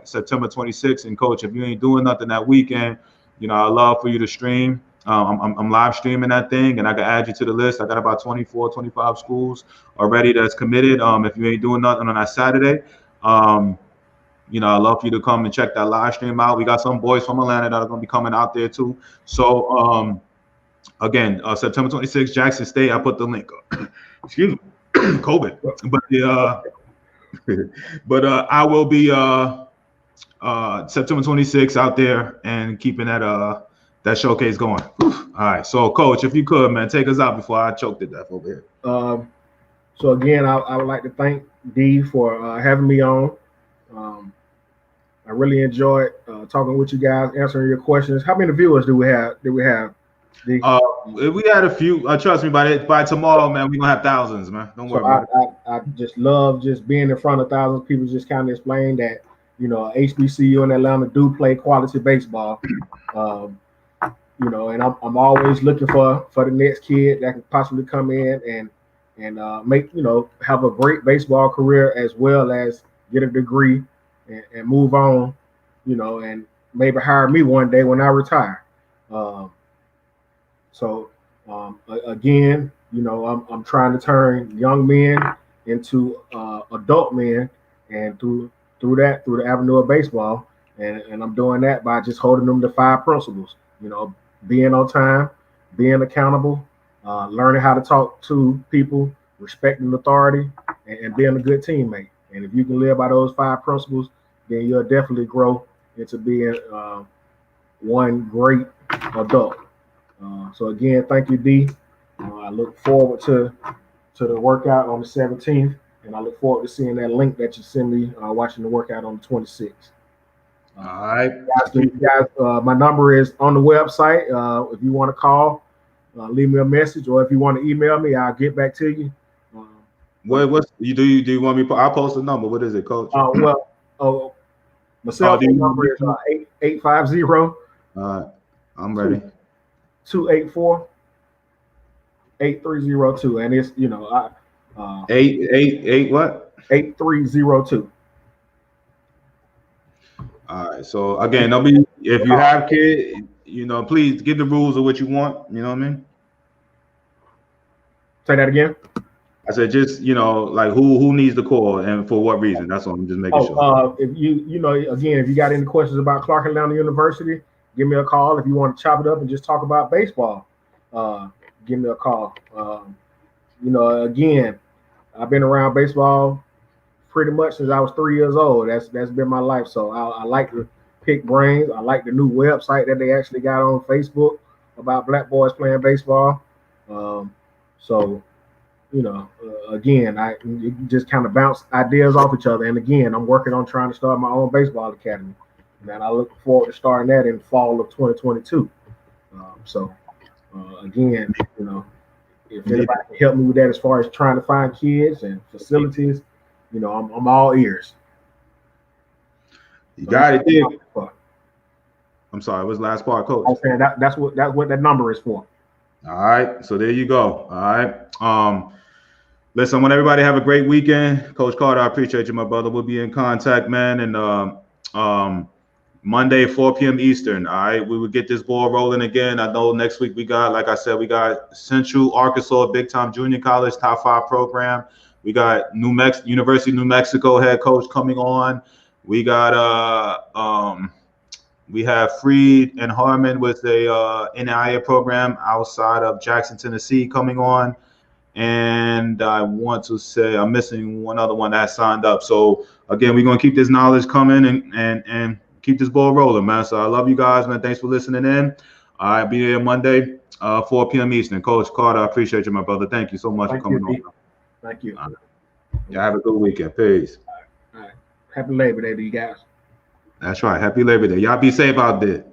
[SPEAKER 1] September 26th. And Coach, if you ain't doing nothing that weekend, I'd love for you to stream. I'm live streaming that thing, and I can add you to the list. I got about 24, 25 schools already that's committed. If you ain't doing nothing on that Saturday, I'd love for you to come and check that live stream out. We got some boys from Atlanta that are going to be coming out there too. So, again, September 26th, Jackson State. I put the link up. Excuse me. COVID, but I will be September 26th out there and keeping that showcase going. Whew. All right, so Coach, if you could, man, take us out before I choke to death over here.
[SPEAKER 2] So again, I would like to thank Dee for having me on. I really enjoyed talking with you guys, answering your questions. How many viewers do we have? Dee?
[SPEAKER 1] We had a few. Trust me, by tomorrow, man, we're gonna have thousands, man. Don't worry about it.
[SPEAKER 2] I just love just being in front of thousands of people, just kind of explain that HBCU in Atlanta do play quality baseball. And I'm always looking for the next kid that can possibly come in and make have a great baseball career as well as get a degree and move on, and maybe hire me one day when I retire. So again, I'm trying to turn young men into adult men, and through the avenue of baseball, and I'm doing that by just holding them to 5 principles. Being on time, being accountable, learning how to talk to people, respecting authority, and being a good teammate. And if you can live by those 5 principles, then you'll definitely grow into being one great adult. So again, thank you, Dee. I look forward to the workout on the 17th, and I look forward to seeing that link that you send me watching the workout on the 26th.
[SPEAKER 1] All right,
[SPEAKER 2] guys. My number is on the website. If you want to call, leave me a message, or if you want to email me, I'll get back to you.
[SPEAKER 1] Do you want me? I'll post the number. What is it, Coach?
[SPEAKER 2] My cell phone number is 850.
[SPEAKER 1] All right, I'm ready.
[SPEAKER 2] 284-8302, and it's
[SPEAKER 1] 888 what?
[SPEAKER 2] 8302.
[SPEAKER 1] All right. So again, if you have kids, please give the rules of what you want. You know what I mean?
[SPEAKER 2] Say that again.
[SPEAKER 1] I said just like who needs the call and for what reason. That's all. I'm just making sure.
[SPEAKER 2] If if you got any questions about Clarke Atlanta University, give me a call. If you want to chop it up and just talk about baseball, give me a call. Again, I've been around baseball pretty much since I was 3 years old. That's been my life. So I like to pick brains. I like the new website that they actually got on Facebook about black boys playing baseball. Again, you just kind of bounce ideas off each other. And again, I'm working on trying to start my own baseball academy. and I look forward to starting that in fall of 2022. Again, if anybody can help me with that as far as trying to find kids and facilities, I'm all ears.
[SPEAKER 1] You got it, Dick. I'm sorry, what's the last part, Coach?
[SPEAKER 2] I was saying that's what that number is for.
[SPEAKER 1] All right, so there you go. All right. Listen, I want everybody to have a great weekend. Coach Carter, I appreciate you, my brother. We'll be in contact, man. And Monday, 4 p.m. Eastern. All right, we will get this ball rolling again. I know next week we got, like I said, we got Central Arkansas Big Time Junior College Top 5 program. We got University of New Mexico head coach coming on. We got we have Freed and Harmon with a NIA program outside of Jackson, Tennessee coming on. And I want to say I'm missing one other one that signed up. So again, we're gonna keep this knowledge coming and keep this ball rolling, man. So I love you guys, man. Thanks for listening in. I'll be here Monday, 4 p.m. Eastern. Coach Carter, I appreciate you, my brother. Thank you so much for coming on.
[SPEAKER 2] Thank you.
[SPEAKER 1] Yeah, have a good weekend. Peace.
[SPEAKER 2] All right. Happy Labor Day to you guys.
[SPEAKER 1] That's right. Happy Labor Day. Y'all be safe out there.